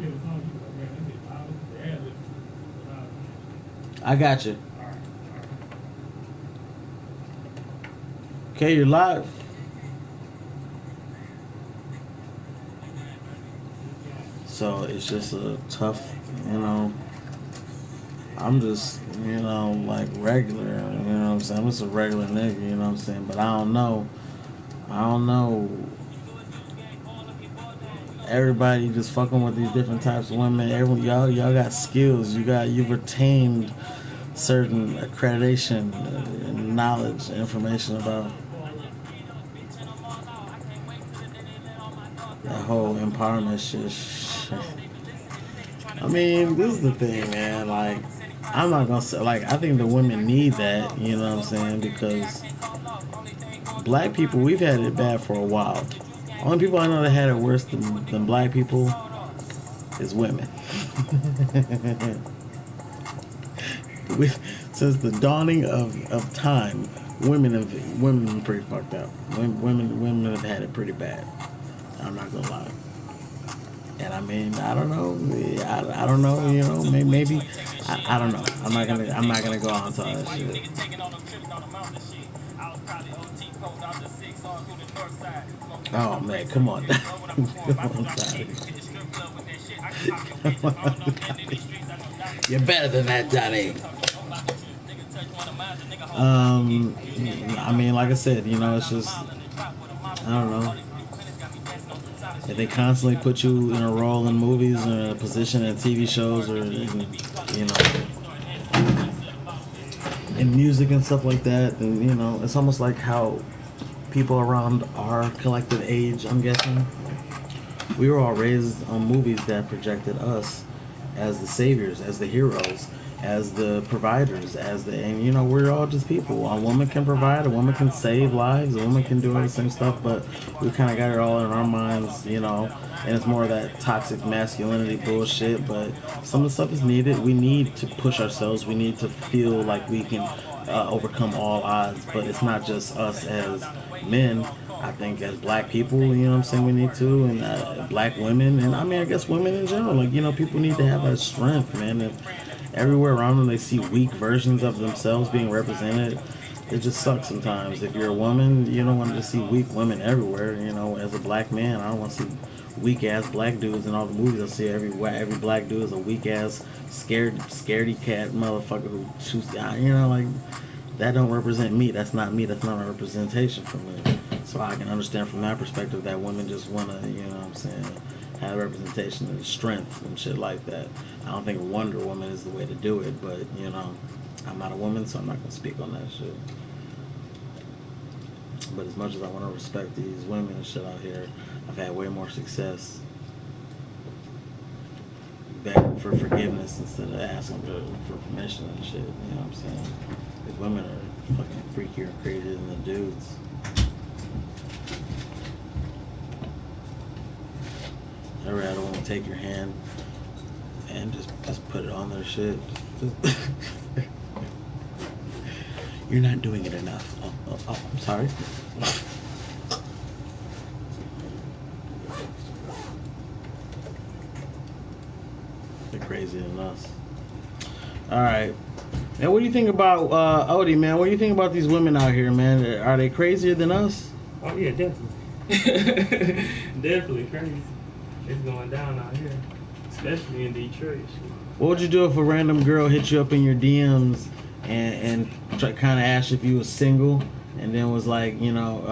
I got you. Okay, you're live. So it's just a tough, you know. I'm just, you know, like regular, you know what I'm saying? I'm just a regular nigga, you know what I'm saying? But I don't know. Everybody just fucking with these different types of women. Y'all got skills. You've retained certain accreditation, knowledge, information about that whole empowerment shit. I mean, this is the thing, man. Like, I'm not gonna say, like, I think the women need that, you know what I'm saying? Because black people, we've had it bad for a while. Only people I know that had it worse than black people is women. Since the dawning of time, women been pretty fucked up. Women have had it pretty bad. I'm not gonna lie. And I mean, I don't know. I don't know. You know, maybe I don't know. I'm not gonna go on to all that shit. Oh man, come on, come on, Daddy. Come on, Daddy. You're better than that, Daddy. I mean, like I said, you know, it's just, I don't know. If they constantly put you in a role in movies or in a position in TV shows or in, you know, in music and stuff like that, then, you know, it's almost like how people around our collective age, I'm guessing, we were all raised on movies that projected us as the saviors, as the heroes, as the providers, and you know, we're all just people. A woman can provide, a woman can save lives, a woman can do all the same stuff, but we kind of got it all in our minds, you know, and it's more of that toxic masculinity bullshit. But some of the stuff is needed. We need to push ourselves. We need to feel like we can overcome all odds, but it's not just us as men. I think as black people, you know what I'm saying, we need to, and black women, and I mean, I guess women in general, like, you know, people need to have that strength, man. And everywhere around them, they see weak versions of themselves being represented. It just sucks sometimes. If you're a woman, you don't want to see weak women everywhere. You know, as a black man, I don't want to see weak ass black dudes in all the movies. I see every black dude is a weak ass scaredy cat motherfucker who shoots. You know, like, that don't represent me. That's not me. That's not a representation for me. So I can understand from that perspective that women just want to, you know what I'm saying, have representation and strength and shit like that. I don't think Wonder Woman is the way to do it, but, you know, I'm not a woman, so I'm not going to speak on that shit. But as much as I want to respect these women and shit out here, I've had way more success begging for forgiveness instead of asking for permission and shit. You know what I'm saying? Because women are fucking freakier and crazier than the dudes. I rather want to take your hand and just put it on their shit. You're not doing it enough. Oh, I'm sorry. They're crazier than us. All right. And what do you think about Odie, man? What do you think about these women out here, man? Are they crazier than us? Oh yeah, definitely. Definitely crazy. It's going down out here, especially in Detroit. What would you do if a random girl hit you up in your DMs and kind of asked if you was single, and then was like, you know,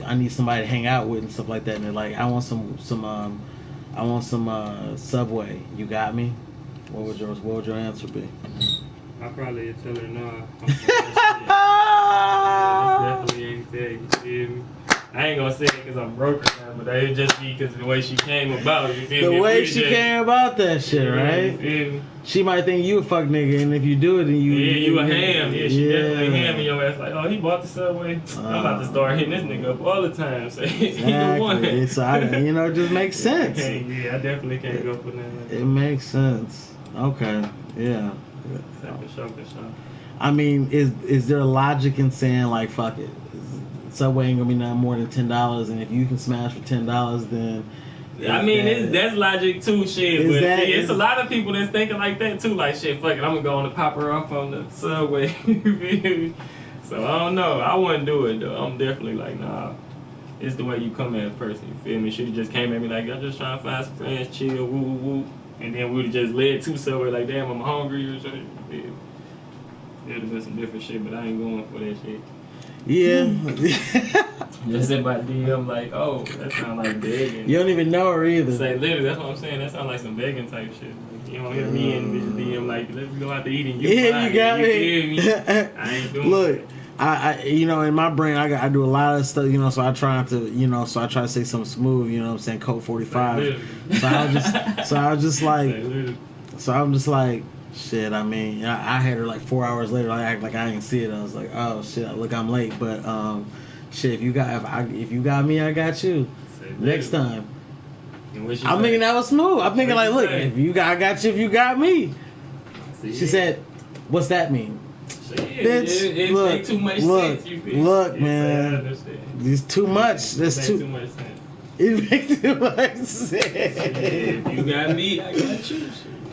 I need somebody to hang out with and stuff like that, and they're like, I want some Subway. You got me? What would your answer be? I probably tell her no. Yeah, this definitely ain't that. You feel me? I ain't gonna say it because I'm broke right now, but it just be because of the way she came about. You feel me? The way she came about that shit, right? You feel me? She might think you a fuck nigga, and if you do it, then you a ham. Yeah, she definitely hamming your ass. Like, oh, he bought the Subway. I'm about to start hitting this nigga up all the time. So either one. Exactly. So you know, it just makes sense. I definitely can't go for that. It makes sense. Okay. Yeah. For sure. I mean, is there logic in saying like, fuck it, Subway ain't gonna be nothing more than $10, and if you can smash for $10, then I mean, that's logic too, shit. But it's a lot of people that's thinking like that too. Like, shit, fuck it, I'm gonna go on and pop her off on the Subway. So I don't know. I wouldn't do it though. I'm definitely like, nah. It's the way you come at a person. You feel me? She just came at me like, I'm just trying to find some friends, chill, woo woo woo, and then we'd have just led to Subway like, damn, I'm hungry or something. It'd have been some different shit, but I ain't going for that shit. Yeah. Just in my DM, like, oh, that sound like begging. You don't even know her either. Say, literally, that's what I'm saying. That sound like some begging type shit. Like, you don't hear me in the DM, like, let's go out to eat and you got me. I ain't doing Look, it. I you know, in my brain, I do a lot of stuff, you know, so I try to say something smooth, you know what I'm saying, code 45. So I'm just like, shit, I mean, I had her like 4 hours later, I act like I didn't see it. I was like, oh shit, look, I'm late, but shit, if you got me, I got you. Next time. I'm thinking that was smooth. I'm thinking like, look, I got you if you got me. She said, what's that mean? Bitch, it make too much sense. Look, man. It's too much. That's too much sense. It makes too much sense. If you got me, I got you.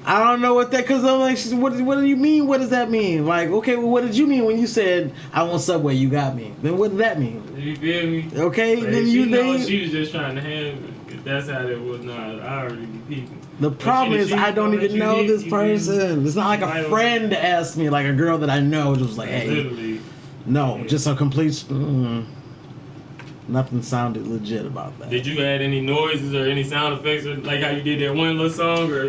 I don't know what that, because I'm like, what do you mean? What does that mean? Like, okay, well, what did you mean when you said, I want Subway, you got me? Then what did that mean? You feel me? Okay, but then you know she was just trying to handle it. If that's how that was, I already be peeping. The problem is I don't even know this person. It's not like a friend asked me, like a girl that I know just was like, hey. Literally. No, just a complete... Nothing sounded legit about that. Did you add any noises or any sound effects, or like how you did that one little song? Or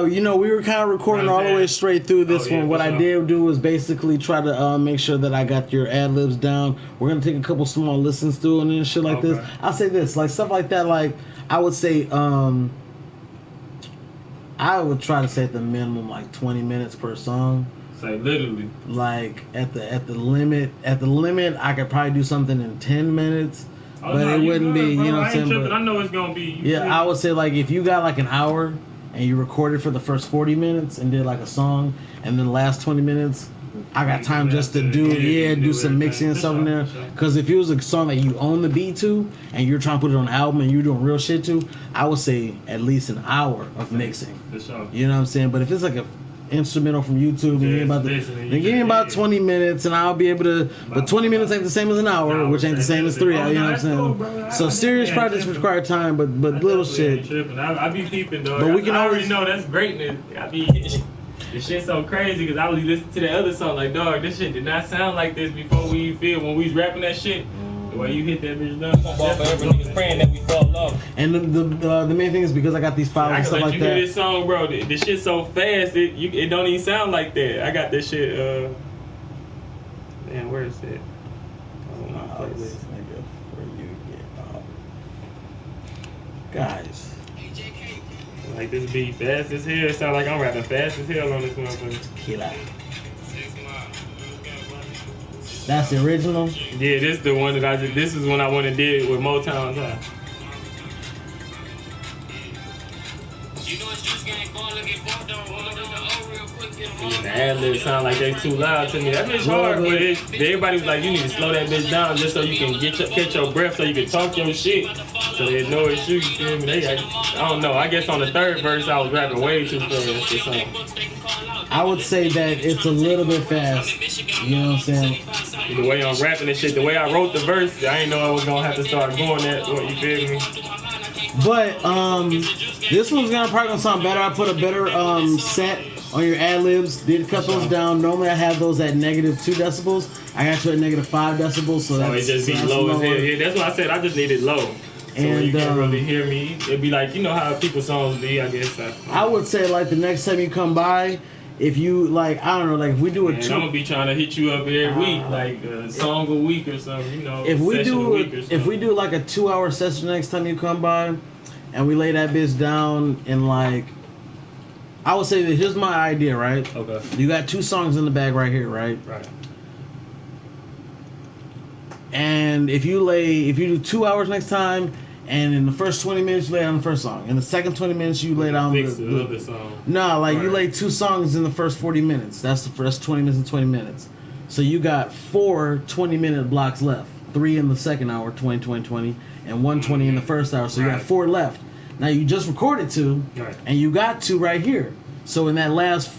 you know, we were kind of recording all the way straight through this one. What I did do was basically try to make sure that I got your ad-libs down. We're going to take a couple small listens through and shit like this. I'll say this, like stuff like that, like I would say I would try to say at the minimum like 20 minutes per song. Say literally. Like at the limit, I could probably do something in 10 minutes. Oh, but no, it wouldn't good, be, bro. you know what I'm saying? Tripping. But, I know it's gonna be. I would say like if you got like an hour and you recorded for the first 40 minutes and did like a song, and then the last 20 minutes, I got time just to do some mixing and stuff in there. Because if it was a song that you own the beat to and you're trying to put it on an album and you're doing real shit to, I would say at least an hour of mixing. For sure. You know what I'm saying? But if it's like a instrumental from YouTube, then give me about 20 minutes and I'll be able to. But 20 minutes ain't the same as an hour, which ain't the same as 3 hours. You know what I'm saying? Cool, so serious projects require time, but little shit. I be peeping, dog. But we can always know that's greatness. I be this shit so crazy because I was listening to the other song like, dog, this shit did not sound like this before we feel when we was rapping that shit. The way you hit that bitch down. Forever niggas praying that we fall in love. And the main thing is because I got these files and stuff like you that. hear this song, bro. The shit so fast it don't even sound like that. I got this shit. Man, where is it? Oh, my playlist. Nigga, where you get guys. Like this beat fast as hell. It sound like I'm rapping fast as hell on this motherfucker. Killer. That's the original? Yeah, this is the one that this is when I went and did it with Motown time. The ad-libs sound like they too loud to me. That bitch hard, but everybody was like, you need to slow that bitch down just so you can catch your breath so you can talk your shit. So they know it's you, feel me? I don't know. I guess on the third verse I was rapping way too fast or something. I would say that it's a little bit fast. You know what I'm saying? The way I'm rapping and shit, the way I wrote the verse, I didn't know I was gonna have to start going that way, you feel me? But this one's probably gonna sound better. I put a better set on your ad libs. Did cut those down. Normally I have those at -2 decibels. I got you at -5 decibels. So it just be low as hell. Yeah, that's why I said I just need it low. So when you can't really hear me, it'd be like, you know how people's songs be, I guess. I would say like the next time you come by, if you like, I don't know, like if we do a I'm gonna be trying to hit you up every week, like a song a week or something, you know. If we do like a 2-hour session next time you come by, and we lay that bitch down in like, I would say that here's my idea, right? Okay. You got 2 songs in the bag right here, right? Right. And if you do 2 hours next time, and in the first 20 minutes you lay down the first song, in the second 20 minutes you lay down the other song. No, like you lay 2 songs in the first 40 minutes. That's 20 minutes and 20 minutes. So you got 4 20-minute blocks left. 3 in the second hour, 20, 20, 20, and 120 in the first hour. So you got 4 left. Now you just recorded 2, and you got 2 right here. So in that last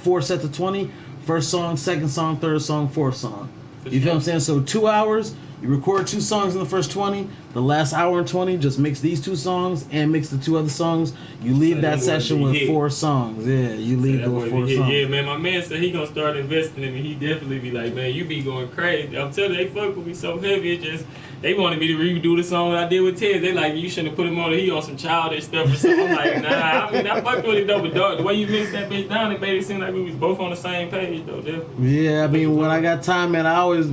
4 sets of 20, first song, second song, third song, fourth song. You feel what I'm saying? So 2 hours, you record 2 songs in the first 20. The last hour and 20, just mix these 2 songs and mix the 2 other songs. You leave that session with 4 songs. Yeah, you leave with 4 songs. Yeah, man, my man said he gonna start investing in me. He definitely be like, man, you be going crazy. I'm telling you, they fuck with me so heavy. It just, they wanted me to redo the song that I did with Ted. They like, you shouldn't have put him on. He on some childish stuff or something. I'm like, nah. I mean, I fucked with it though, but dog, the way you mixed that bitch down, it made it seem like we was both on the same page though. Definitely. Yeah, I mean, when I got time, man, I always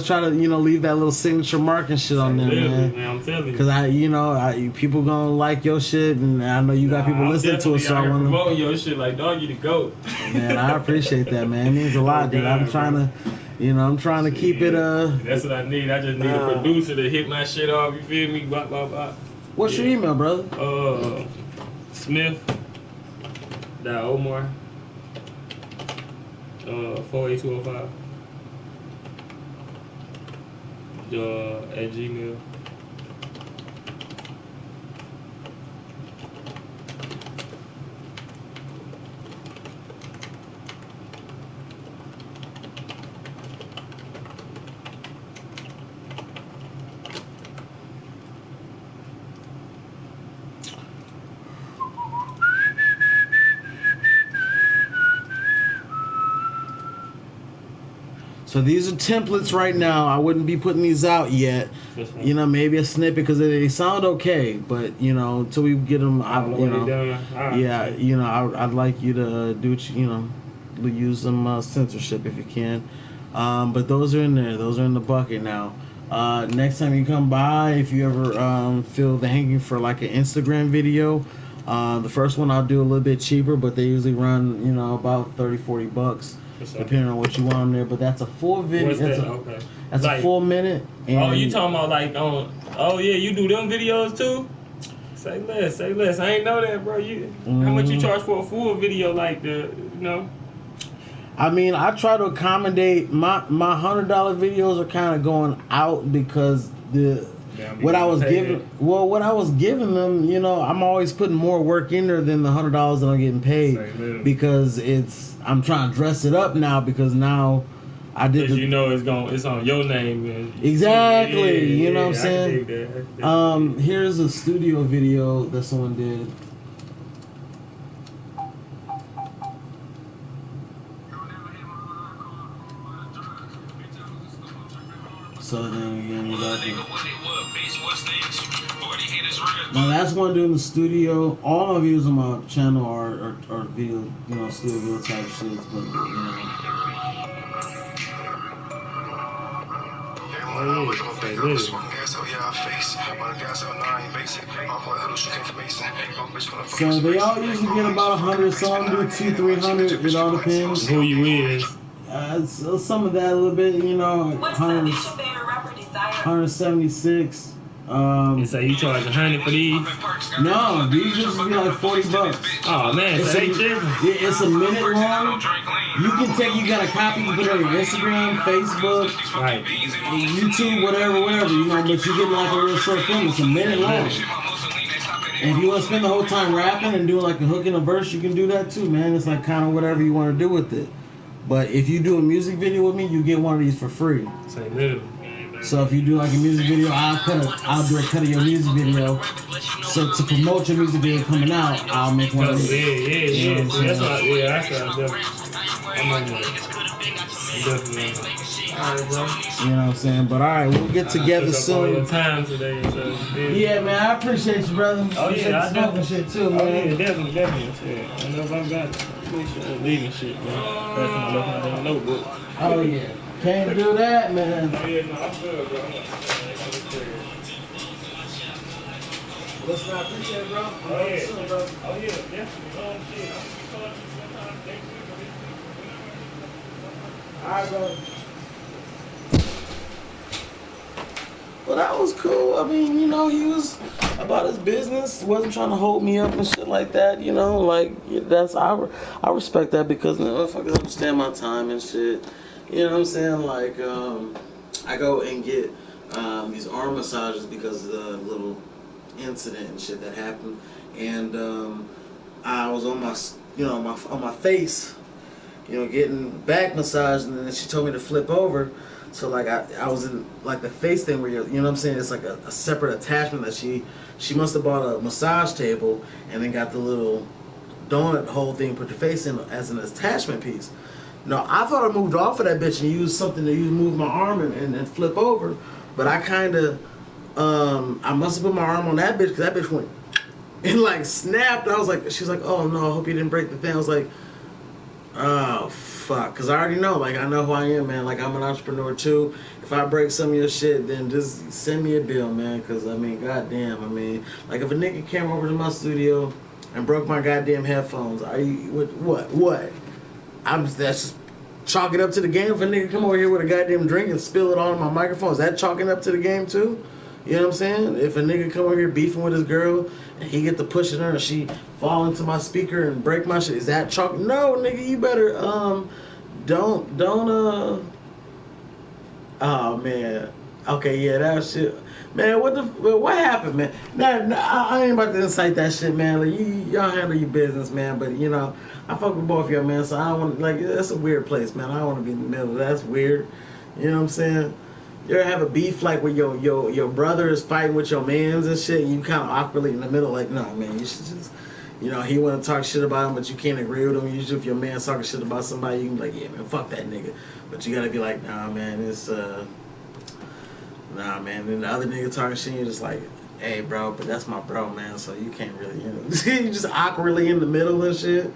try to, leave that little signature mark and shit on there, man. I'm telling you. Because people gonna like your shit, and I know you got people listening to it, so I want to promote your shit like, dog, you the GOAT. Man, I appreciate that, man. It means a lot, dude. I'm trying to keep it. That's what I need. I just need a producer to hit my shit off. You feel me? Blah, blah, blah. What's your email, brother? Smith.Omar 48205 at Gmail. So these are templates right now. I wouldn't be putting these out yet. Maybe a snippet because they sound okay, but until we get them, I'd like you to do use some censorship if you can. But those are in there. Those are in the bucket now. Next time you come by, if you ever feel the hanging for like an Instagram video, The first one I'll do a little bit cheaper, but they usually run, you know, about $30-40, depending on what you want on there. But that's a full video. What's that? Okay. That's like, a full minute. And oh, you talking about like on? Oh yeah, you do them videos too? Say less, say less. I ain't know that, bro. How much you charge for a full video like the, you know? I mean, I try to accommodate my $100 videos are kind of going out because what I was giving them, you know, I'm always putting more work in there than the $100 that I'm getting paid because I'm trying to dress it up now because now I did. You know, it's on your name. Man. Exactly. Yeah, you know what I'm saying? Here's a studio video that someone did. So then again, you got now that's one doing the studio. All my videos on my channel are video, you know, studio type shit, but you know. So they all usually get about 100. Some do 200-300. It all depends. Who you is. So some of that a little bit, you know, 176. So you charge 100 for these? No, these just be like $40. Oh man, it's a minute long. You got a copy, you put it on your Instagram, Facebook, right, YouTube, whatever, you know, but you get like a real short film. It's a minute long. And if you want to spend the whole time rapping and doing like a hook and a verse, you can do that too, man. It's like kind of whatever you want to do with it. But if you do a music video with me, you get one of these for free. So if you do like a music video, I'll do a cut of your music video. So to promote your music video coming out, I'll make one of these. Yeah. That's what I'm on that. Definitely. Alright, bro. You know what I'm saying? But alright, we'll get together soon. Your time today, yeah, man, I appreciate you, brother. Oh yeah, I definitely shit too, man. Oh yeah, definitely. Shit. I know if I got leaving shit, man. That's my notebook. Oh yeah. Can't do that, man. Oh yeah, no, I'm good, bro. Listen, I appreciate it, bro. Oh yeah, soon, bro. Oh yeah, definitely. Shit. Alright, bro. Well, that was cool. I mean, you know, he was about his business. Wasn't trying to hold me up and shit like that. You know, like I respect that because motherfuckers understand my time and shit. You know what I'm saying? Like, I go and get these arm massages because of the little incident and shit that happened, and I was on my, you know, on my face, you know, getting back massaged, and then she told me to flip over. So like I was in like the face thing where you know what I'm saying, it's like a separate attachment that she must have bought a massage table and then got the little donut hole thing, put your face in as an attachment piece. No, I thought I moved off of that bitch and used something to move my arm and flip over, but I kind of I must have put my arm on that bitch because that bitch went and like snapped. I was like, she's like, oh no, I hope you didn't break the thing. I was like, oh fuck, because I already know, like I know who I am, man. Like I'm an entrepreneur too. If I break some of your shit, then just send me a bill, man. Because I mean, goddamn, I mean, like if a nigga came over to my studio and broke my goddamn headphones, are you what? That's just chalk it up to the game. If a nigga come over here with a goddamn drink and spill it all on my microphone, is that chalking up to the game too? You know what I'm saying? If a nigga come over here beefing with his girl and he get to pushing her and she fall into my speaker and break my shit, is that chalk? No, nigga, you better don't oh man. Okay, yeah, that shit. Man, what happened, man? Nah, I ain't about to incite that shit, man. Like, y'all handle your business, man. But you know, I fuck with both of y'all, man. So I don't want, like, that's a weird place, man. I don't want to be in the middle. That's weird. You know what I'm saying? You ever have a beef like where your brother is fighting with your mans and shit, and you kind of awkwardly in the middle, like, no, man, you should just, you know, he want to talk shit about him, but you can't agree with him. Usually, if your man's talking shit about somebody, you can be like, yeah, man, fuck that nigga. But you gotta be like, nah, man, it's nah, man. Then the other nigga talking shit, you're just like, hey, bro, but that's my bro, man. So you can't really, you know, you just awkwardly in the middle and shit.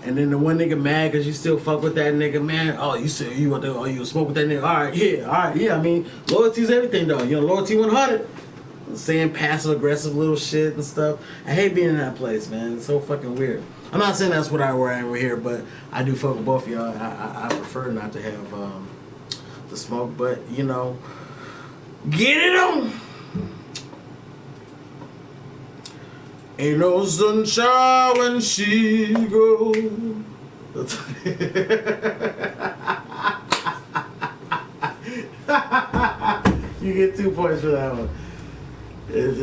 And then the one nigga mad because you still fuck with that nigga, man. Oh, you want to? Oh, you smoke with that nigga? All right, yeah. I mean, loyalty's everything, though. You know, loyalty 100. saying passive aggressive little shit and stuff. I hate being in that place, man. It's so fucking weird. I'm not saying that's what I wear over here, but I do fuck with both of y'all. I prefer not to have the smoke, but you know, get it on. Ain't no sunshine when she goes. You get 2 points for that one. It's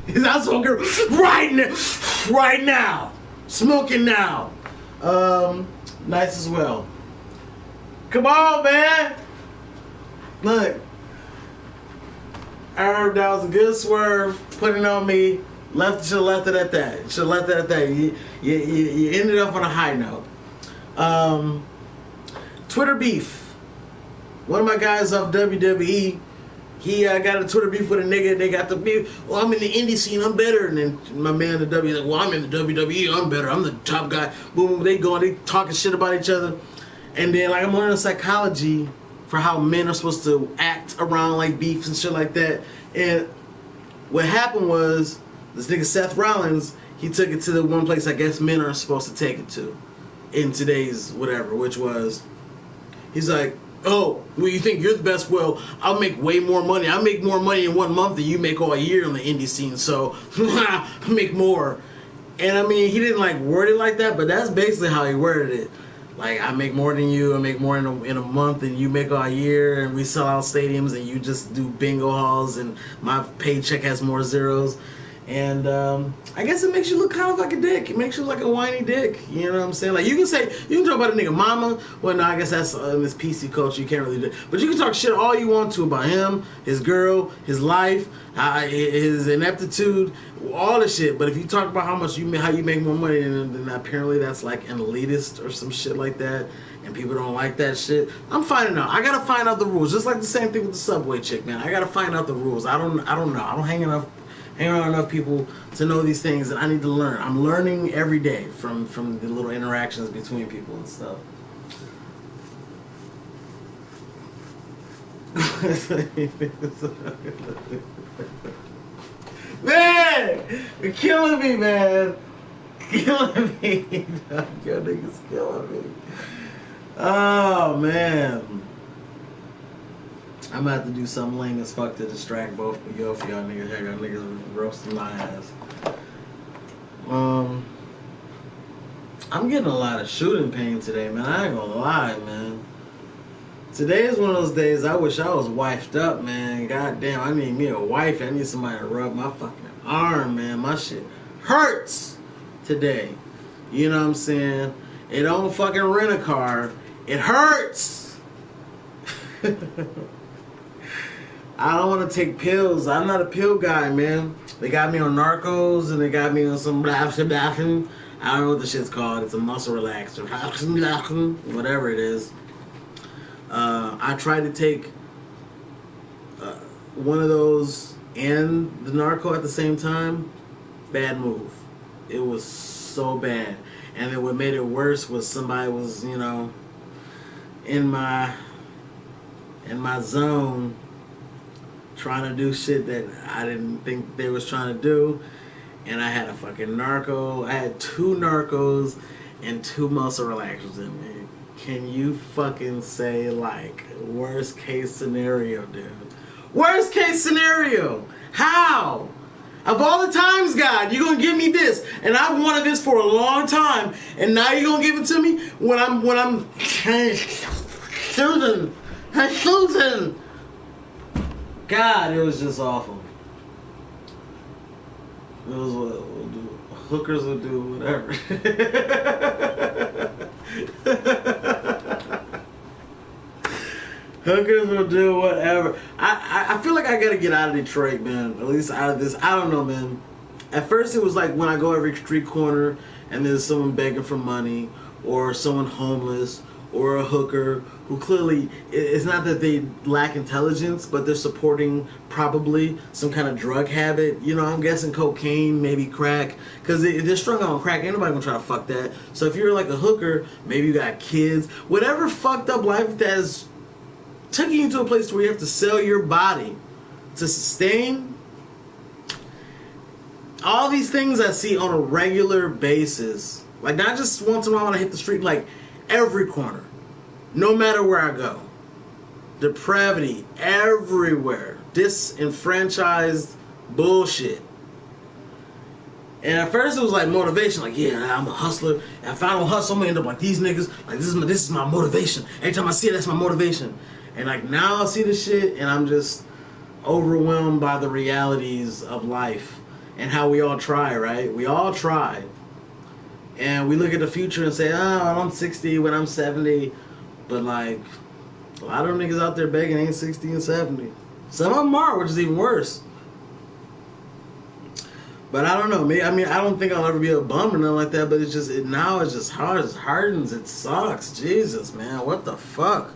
He's not smoking right now. Smoking now. Nice as well. Come on, man. Look. I heard that was a good swerve. Putting on me. Should have left it at that. Should have left it at that. You ended up on a high note. Twitter beef. One of my guys off WWE, he got a Twitter beef with a nigga. They got the beef. Well, I'm in the indie scene. I'm better. And then my man in the W like, well, I'm in the WWE. I'm better. I'm the top guy. Boom. They talking shit about each other. And then like I'm learning psychology for how men are supposed to act around like beefs and shit like that. And what happened was this nigga Seth Rollins, he took it to the one place I guess men aren't supposed to take it to in today's whatever, which was he's like, oh, well, you think you're the best? Well, I'll make way more money. I make more money in 1 month than you make all year on the indie scene, so I make more. And I mean, he didn't like word it like that, but that's basically how he worded it. Like, I make more than you, I make more in a month than you make all year, and we sell out stadiums, and you just do bingo halls, and my paycheck has more zeros. And I guess it makes you look kind of like a dick. It makes you look like a whiny dick. You know what I'm saying? Like, you can talk about a nigga mama. Well, no, I guess that's in this PC culture. You can't really do it. But you can talk shit all you want to about him, his girl, his life, his ineptitude, all the shit. But if you talk about how you make more money, then apparently that's like an elitist or some shit like that. And people don't like that shit. I'm finding out. I gotta find out the rules. Just like the same thing with the Subway chick, man. I gotta find out the rules. I don't know. I don't hang around enough people to know these things, and I need to learn. I'm learning every day from the little interactions between people and stuff. Man, you're killing me, man. Killing me. Your niggas killing me. Oh man. I'm gonna have to do something lame as fuck to distract both of y'all niggas. I got niggas roasting my ass. I'm getting a lot of shooting pain today, man. I ain't gonna lie, man. Today is one of those days I wish I was wifed up, man. God damn, I need me a wife. I need somebody to rub my fucking arm, man. My shit hurts today. You know what I'm saying? It don't fucking rent a car. It hurts. I don't want to take pills. I'm not a pill guy, man. They got me on Narcos and they got me on some blah. I don't know what the shit's called. It's a muscle relaxer. Whatever it is. I tried to take one of those and the narco at the same time. Bad move. It was so bad. And then what made it worse was somebody was, you know, in my zone trying to do shit that I didn't think they was trying to do. And I had a fucking narco. I had 2 narcos and 2 muscle relaxers in me. Can you fucking say, like, worst case scenario, dude? Worst case scenario. How? Of all the times, God, you're gonna give me this, and I've wanted this for a long time, and now you're gonna give it to me when I'm Susan. God, it was just awful. It was what we'll do. Hookers will do whatever. Hookers will do whatever. I feel like I gotta get out of Detroit, man. At least out of this. I don't know, man. At first it was like when I go every street corner and there's someone begging for money or someone homeless or a hooker who clearly, it's not that they lack intelligence, but they're supporting probably some kind of drug habit. You know, I'm guessing cocaine, maybe crack, because if they're strung out on crack, ain't nobody gonna try to fuck that. So if you're like a hooker, maybe you got kids, whatever fucked up life that has taken you to a place where you have to sell your body to sustain. All these things I see on a regular basis, like not just once in a while when I hit the street, like every corner, no matter where I go. Depravity everywhere. Disenfranchised bullshit. And at first it was like motivation, like, yeah, I'm a hustler. And if I don't hustle, I'm gonna end up like these niggas. Like this is my motivation. Every time I see it, that's my motivation. And like now I see this shit and I'm just overwhelmed by the realities of life. And how we all try, right? We all try. And we look at the future and say, oh, I'm 60 when I'm 70. But like, a lot of them niggas out there begging ain't 60 and 70. Some of them are, which is even worse. But I don't know. I mean, I don't think I'll ever be a bum or nothing like that. But it's just, now it's just hard. It hardens. It sucks. Jesus, man. What the fuck?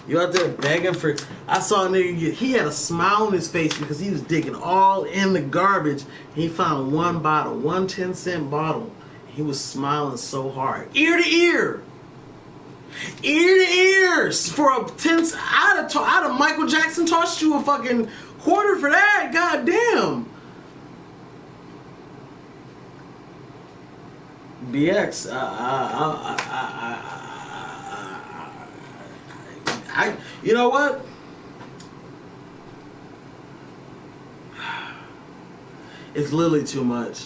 You out there begging for... I saw a nigga, he had a smile on his face because he was digging all in the garbage. He found one bottle, one 10-cent bottle. He was smiling so hard. Ear to ear. Ear to ear. For a 10... I'd have Michael Jackson tossed you a fucking quarter for that. God damn. BX, you know what? It's literally too much.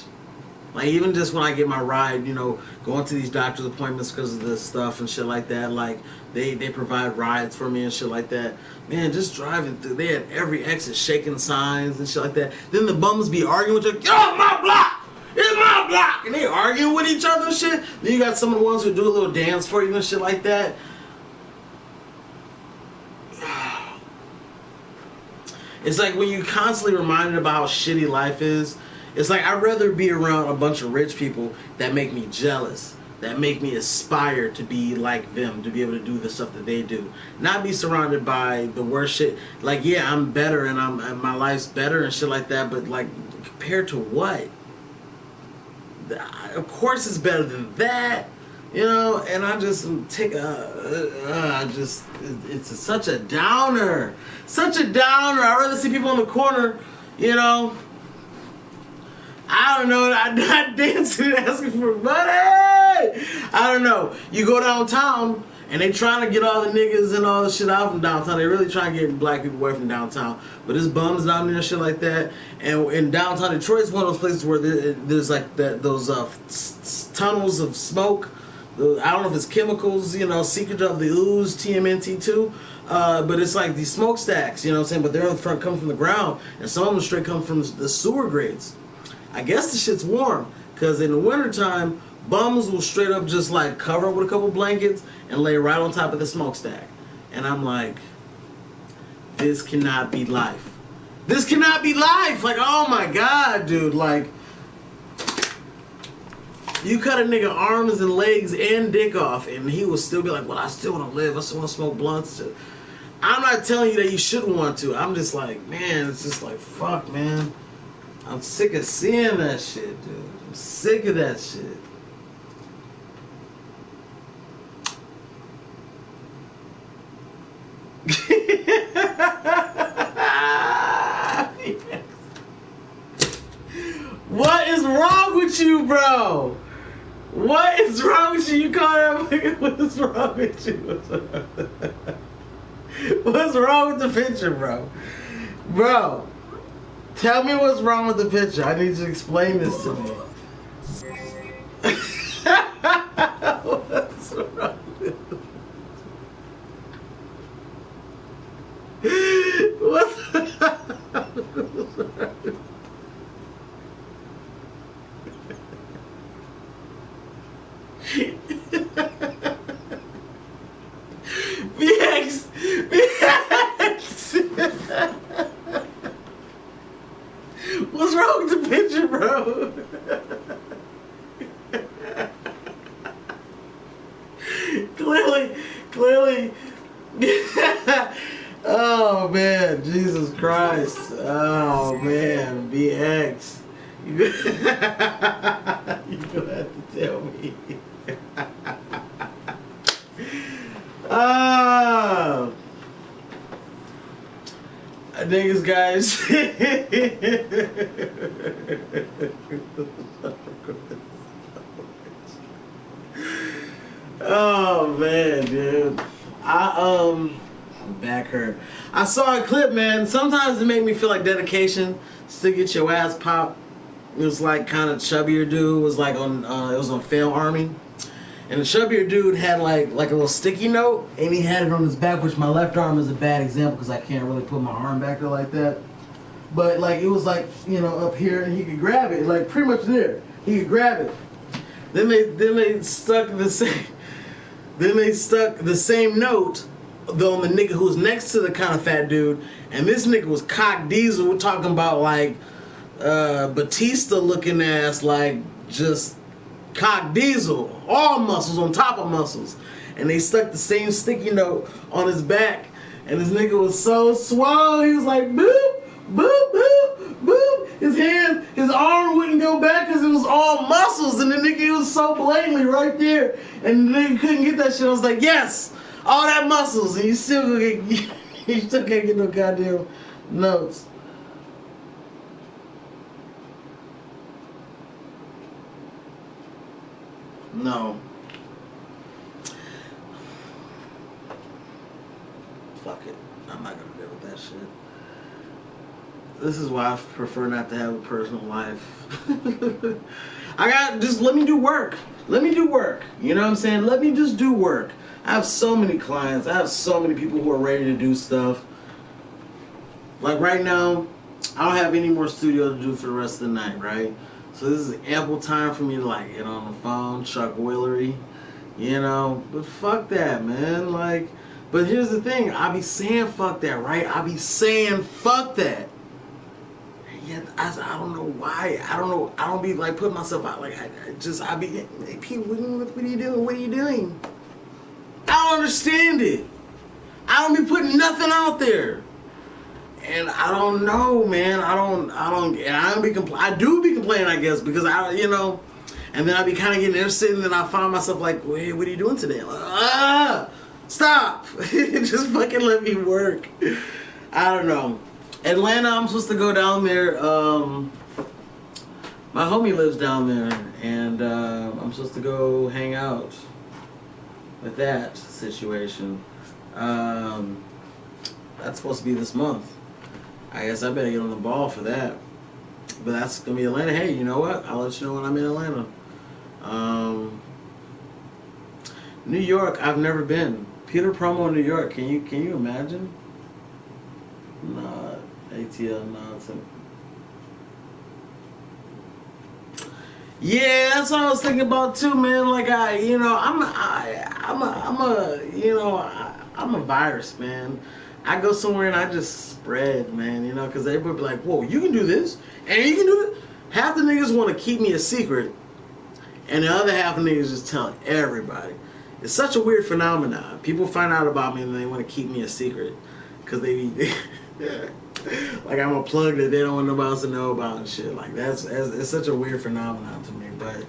Like, even just when I get my ride, you know, going to these doctor's appointments because of this stuff and shit like that, like, they provide rides for me and shit like that. Man, just driving through, they had every exit shaking signs and shit like that. Then the bums be arguing with you, get off my block! It's my block! And they arguing with each other and shit. Then you got some of the ones who do a little dance for you and shit like that. It's like when you constantly reminded about how shitty life is, it's like I'd rather be around a bunch of rich people that make me jealous, that make me aspire to be like them, to be able to do the stuff that they do. Not be surrounded by the worst shit. Like, yeah, I'm better and my life's better and shit like that, but like, compared to what? Of course it's better than that. You know, and I just take it's such a downer. Such a downer. I'd rather see people on the corner, you know, I don't know, not dancing and asking for money. I don't know. You go downtown and they trying to get all the niggas and all the shit out from downtown. They really trying to get black people away from downtown. But there's bums down there and shit like that. And in downtown Detroit, it's one of those places where there's like those tunnels of smoke. I don't know if it's chemicals, you know, Secret of the Ooze, TMNT2, but it's like these smokestacks, you know what I'm saying? But they're on the front, come from the ground, and some of them straight come from the sewer grates. I guess the shit's warm, because in the wintertime, bums will straight up just like cover up with a couple blankets and lay right on top of the smokestack. And I'm like, this cannot be life. This cannot be life! Like, oh my god, dude, like... You cut a nigga arms and legs and dick off, and he will still be like, well, I still want to live. I still want to smoke blunts. I'm not telling you that you shouldn't want to. I'm just like, man, it's just like, fuck, man. I'm sick of seeing that shit, dude. I'm sick of that shit. What is wrong with you, bro? What is wrong with you? You call that? What's wrong with you? What's wrong with the picture, bro? Bro, tell me what's wrong with the picture. I need you to explain this to me. What's wrong with it? What's BX! What's wrong with the picture, bro? Clearly. Oh man, Jesus Christ. Oh man, BX. You gonna have to tell me. Ah, niggas, guys. Oh man, dude. My back hurt. I saw a clip, man. Sometimes it made me feel like dedication. Still get your ass popped. It was like kind of chubbier dude. It was like on it was on Fail Army. And the chubbier dude had like a little sticky note, and he had it on his back, which my left arm is a bad example because I can't really put my arm back there like that. But like it was like, you know, up here, and he could grab it, like pretty much there. He could grab it. Then they stuck the same note though on the nigga who was next to the kind of fat dude, and this nigga was cock diesel. We're talking about like Batista looking ass, like just cock diesel, all muscles on top of muscles, and they stuck the same sticky note on his back, and this nigga was so swole, he was like boop, boop, boop, boop. His arm wouldn't go back because it was all muscles, and the nigga was so blatantly right there, and the nigga couldn't get that shit. I was like, yes, all that muscles, and you still can't get no goddamn notes. No. Fuck it. I'm not gonna deal with that shit. This is why I prefer not to have a personal life. Just let me do work. Let me do work. You know what I'm saying? Let me just do work. I have so many clients. I have so many people who are ready to do stuff. Like right now, I don't have any more studio to do for the rest of the night, right? So this is ample time for me to like get on the phone, Chuck Willery, you know. But fuck that, man. Like, but here's the thing: I be saying fuck that, right? I be saying fuck that. Yeah, I don't know why. I don't know. I don't be like putting myself out. Like I be. Hey, Pete, what are you doing? What are you doing? I don't understand it. I don't be putting nothing out there. And I don't know, man. I do be complaining, I guess, because you know, and then I be kind of getting interested, and then I find myself like, wait, what are you doing today? I'm like, stop. Just fucking let me work. I don't know. Atlanta, I'm supposed to go down there. My homie lives down there, and I'm supposed to go hang out with that situation. That's supposed to be this month. I guess I better get on the ball for that. But that's going to be Atlanta. Hey, you know what? I'll let you know when I'm in Atlanta. New York, I've never been. PeterPromo in New York. Can you imagine? Nah, ATL nonsense. Yeah, that's what I was thinking about too, man. Like I'm a virus, man. I go somewhere and I just spread, man, you know, because everybody be like, whoa, you can do this, and you can do it. Half the niggas want to keep me a secret, and the other half of niggas just tell everybody. It's such a weird phenomenon. People find out about me and they want to keep me a secret, because they be, like I'm a plug that they don't want nobody else to know about and shit. Like, it's such a weird phenomenon to me, but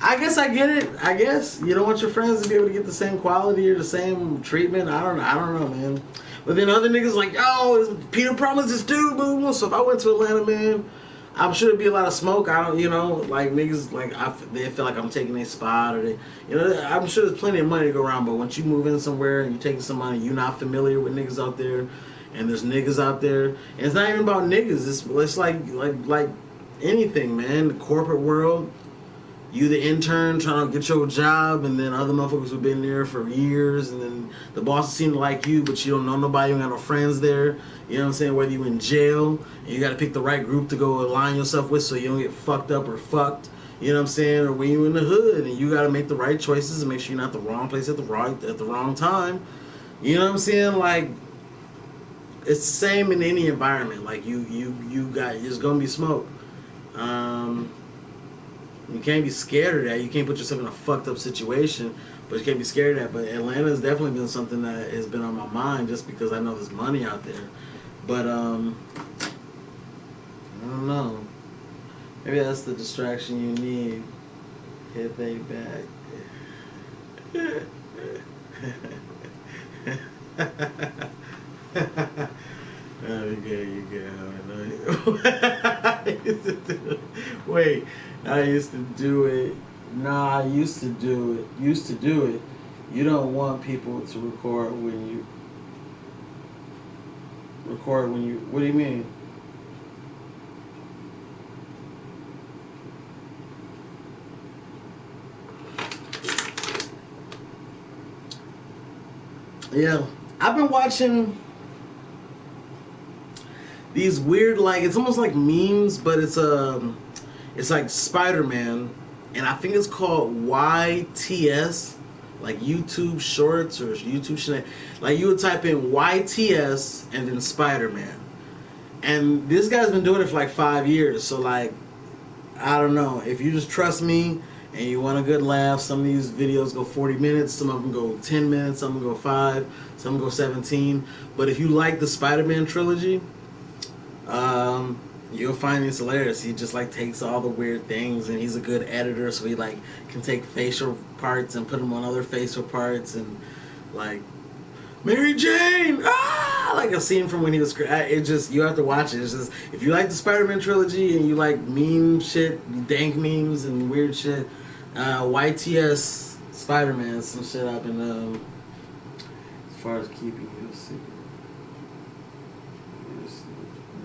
I guess I get it. I guess you don't want your friends to be able to get the same quality or the same treatment. I don't know, man. But then other niggas like, yo, PeterPromo this dude, boo, boo. So if I went to Atlanta, man, I'm sure there'd be a lot of smoke. I don't, you know, like niggas, like they feel like I'm taking their spot, or they, you know, I'm sure there's plenty of money to go around. But once you move in somewhere and you're taking some money, you're not familiar with niggas out there, and there's niggas out there, and it's not even about niggas. It's like anything, man. The corporate world. You the intern trying to get your job, and then other motherfuckers who've been there for years, and then the bosses seem to like you, but you don't know nobody, you don't got no friends there. You know what I'm saying? Whether you in jail, and you got to pick the right group to go align yourself with so you don't get fucked up or fucked. You know what I'm saying? Or when you in the hood, and you got to make the right choices and make sure you're not the wrong place at the wrong time. You know what I'm saying? Like, it's the same in any environment. Like, you got, there's gonna be smoke. You can't be scared of that. You can't put yourself in a fucked up situation, but you can't be scared of that. But Atlanta has definitely been something that has been on my mind just because I know there's money out there. But I don't know. Maybe that's the distraction you need. Hit they back. Oh, you good. Wait, I used to do it. Nah, I used to do it. You don't want people to record when you. What do you mean? Yeah, I've been watching these weird, like, it's almost like memes, but it's like Spider-Man, and I think it's called YTS, like YouTube Shorts or YouTube Shorts. Like, you would type in YTS and then Spider-Man, and this guy's been doing it for like 5 years. So like, I don't know, if you just trust me and you want a good laugh, some of these videos go 40 minutes, some of them go 10 minutes, some of them go 5, some go 17. But if you like the Spider-Man trilogy, you'll find this hilarious. He just like takes all the weird things, and he's a good editor, so he like can take facial parts and put them on other facial parts, and like Mary Jane, like a scene from when he was. It just, you have to watch it. It's just, if you like the Spider-Man trilogy and you like meme shit, dank memes and weird shit, YTS Spider-Man, some shit I've been as far as keeping you a secret.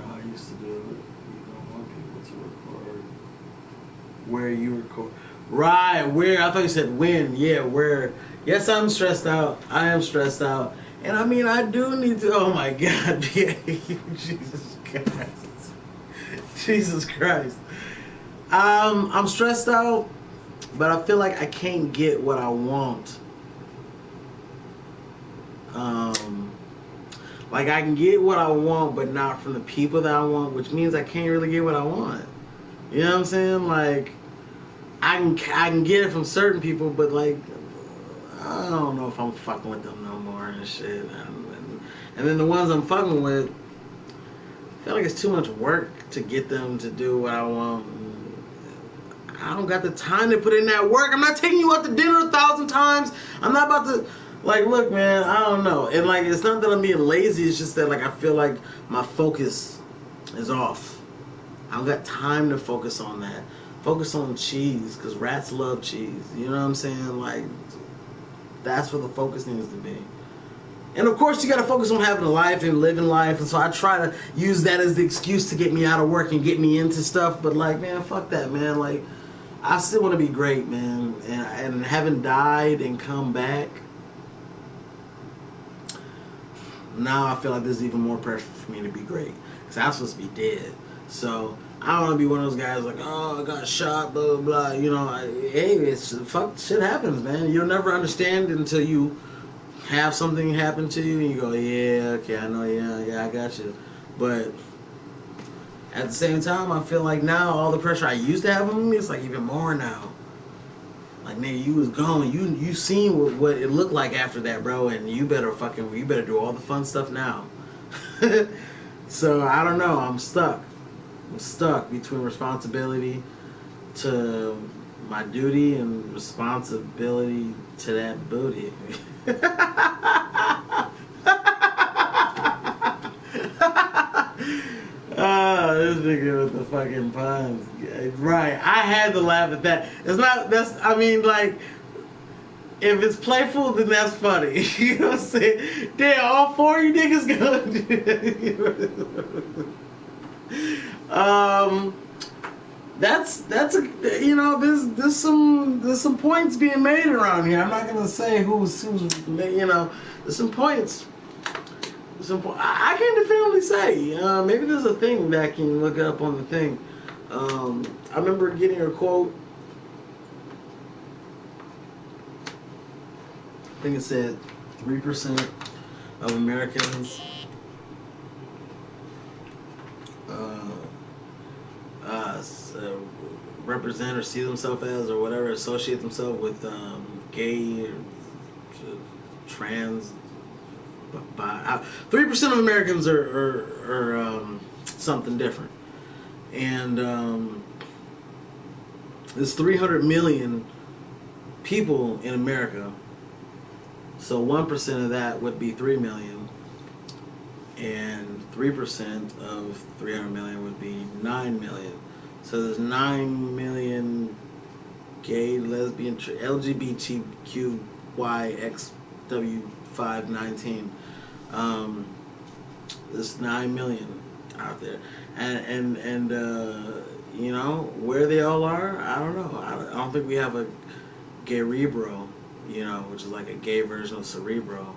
I used to do it. You don't want people to record where you record. Right, where? I thought you said when. Yeah, where. Yes, I'm stressed out. I am stressed out. And I mean, I do need to. Oh my God. Jesus Christ. Jesus Christ. I'm stressed out, but I feel like I can't get what I want. Like, I can get what I want, but not from the people that I want, which means I can't really get what I want. You know what I'm saying? Like, I can get it from certain people, but like, I don't know if I'm fucking with them no more and shit. And then the ones I'm fucking with, I feel like it's too much work to get them to do what I want. I don't got the time to put in that work. I'm not taking you out to dinner 1,000 times. I'm not about to. Like, look, man, I don't know. And, like, it's not that I'm being lazy. It's just that, like, I feel like my focus is off. I don't got time to focus on that. Focus on cheese, because rats love cheese. You know what I'm saying? Like, that's where the focus needs to be. And, of course, you got to focus on having a life and living life. And so I try to use that as the excuse to get me out of work and get me into stuff. But, like, man, fuck that, man. Like, I still want to be great, man. And having died and come back, now I feel like there's even more pressure for me to be great, because I'm supposed to be dead. So I don't want to be one of those guys like, oh, I got shot, blah, blah, blah. You know, hey, it's fuck, shit happens, man. You'll never understand until you have something happen to you and you go, yeah, okay, I know, yeah, I got you. But at the same time, I feel like now all the pressure I used to have on me, it's like even more now. Like, nigga, you was gone. You seen what it looked like after that, bro, and you better do all the fun stuff now. So I don't know. I'm stuck. Between responsibility to my duty and responsibility to that booty. Oh, this nigga with the fucking puns. Right. I had to laugh at that. I mean, like, if it's playful, then that's funny. You know what I'm saying? Damn, all 4 of you niggas gonna do it. That's a, you know, there's some points being made around here. I'm not gonna say who's you know, there's some points. I can't definitively say. Maybe there's a thing that I can look up on the thing. I remember getting a quote. I think it said 3% of Americans represent or see themselves as or whatever, associate themselves with gay or trans. 3% of Americans are something different, and there's 300 million people in America. So 1% of that would be 3 million, and 3% of 300 million would be 9 million. So there's 9 million gay, lesbian, LGBTQYXW519. There's 9 million out there, and you know where they all are. I don't know. I don't think we have a Gaybro, you know, which is like a gay version of Cerebro.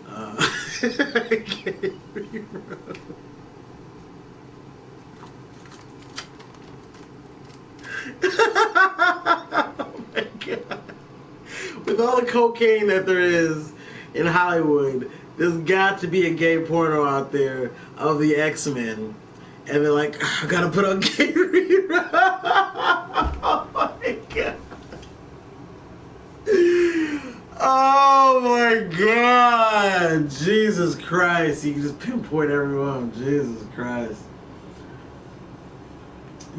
Gaybro. Oh my god. With all the cocaine that there is in Hollywood, there's got to be a gay porno out there of the X-Men. And they're like, I gotta put on gay rerun. Oh my god. Oh my god. Jesus Christ. You can just pinpoint everyone. Jesus Christ.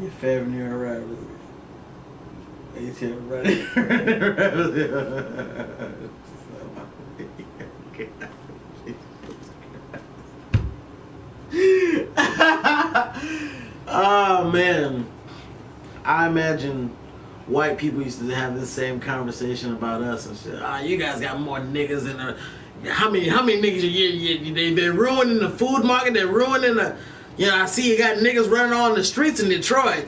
Your favorite New York rapper. ATM ready. Oh man. I imagine white people used to have this same conversation about us and shit. Ah, you guys got more niggas in the. How many niggas they're ruining the food market, they're ruining the. You know, I see you got niggas running on the streets in Detroit.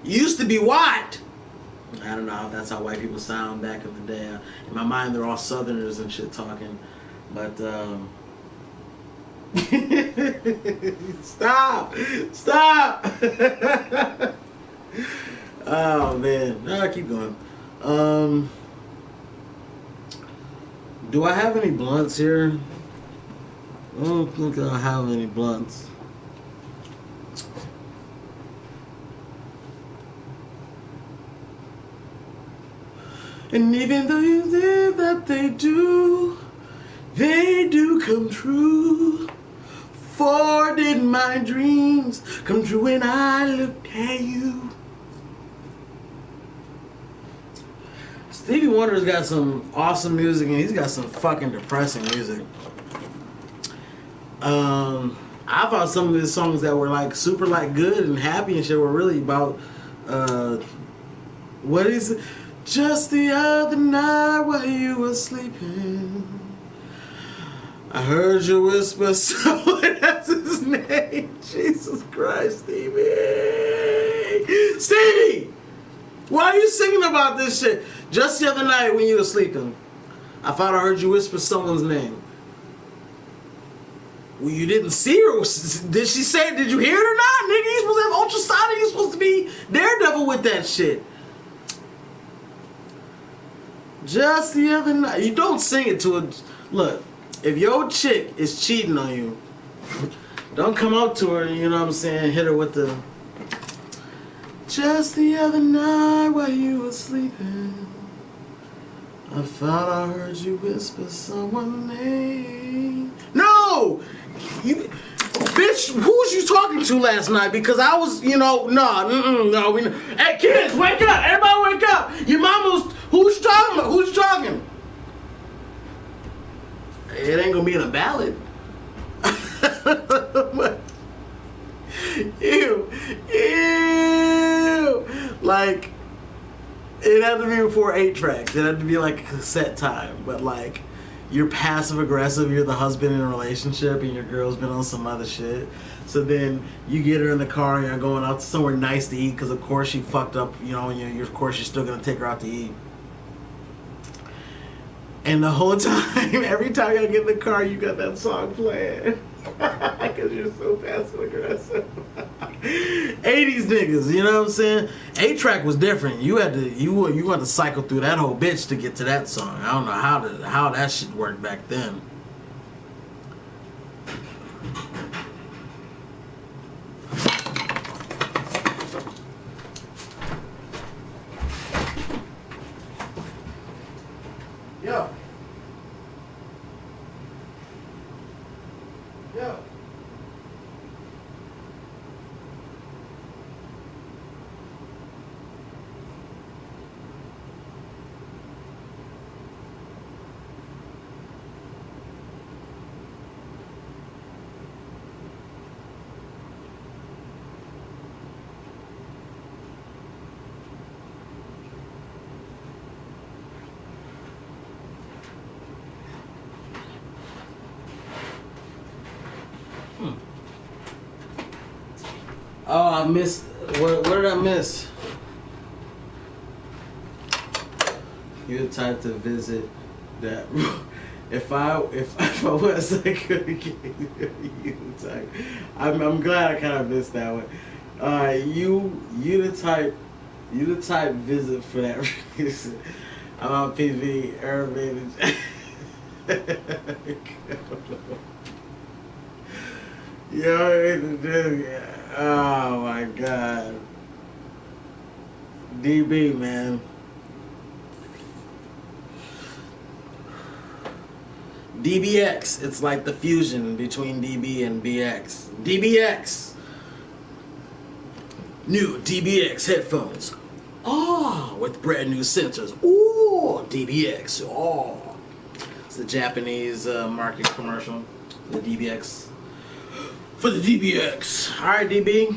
You used to be white. I don't know if that's how white people sound back in the day. In my mind, they're all Southerners and shit talking. But, Stop! Oh, man. No, keep going. Do I have any blunts here? I don't think I have any blunts. And even though you think that they do come true. For did my dreams come true when I looked at you? Stevie Wonder's got some awesome music and he's got some fucking depressing music. I thought some of his songs that were like super like good and happy and shit were really about what is it? Just the other night while you were sleeping, I heard you whisper someone else's name. Jesus Christ, Stevie! Stevie! Why are you singing about this shit? Just the other night when you were sleeping, I thought I heard you whisper someone's name. Well, you didn't see her. Did she say it? Did you hear it or not? Nigga, you supposed to have ultrasonic. You supposed to be Daredevil with that shit. Just the other night. You don't sing it to her. Look, if your chick is cheating on you, don't come up to her, you know what I'm saying, hit her with the just the other night while you were sleeping, I thought I heard you whisper someone's name. No! Bitch, who was you talking to last night? Because I was, you know, no. Hey, kids, wake up! Everybody wake up! Your mama's, who's you talking about? Who's you talking? It ain't gonna be in a ballad. Ew. Like, it had to be before 8 tracks. It had to be like a cassette time. But like, you're passive aggressive, you're the husband in a relationship and your girl's been on some other shit. So then you get her in the car and you're going out to somewhere nice to eat because of course she fucked up, you know, and of course you're still going to take her out to eat. And the whole time, every time I get in the car, you got that song playing. Because you're so passive aggressive. 80s niggas, you know what I'm saying? 8-track was different. You had to cycle through that whole bitch to get to that song. I don't know how that shit worked back then. Oh, I missed. What did I miss? You're the type to visit that. If I was like, you the type. I'm glad I kind of missed that one. You the type visit for that reason. I'm on PV Urban. Yo, oh my God. DB, man. DBX, it's like the fusion between DB and BX. DBX. New DBX headphones. Oh, with brand new sensors. Oh, DBX. Oh. It's the Japanese market commercial. The DBX. For the DBX. Alright, DB.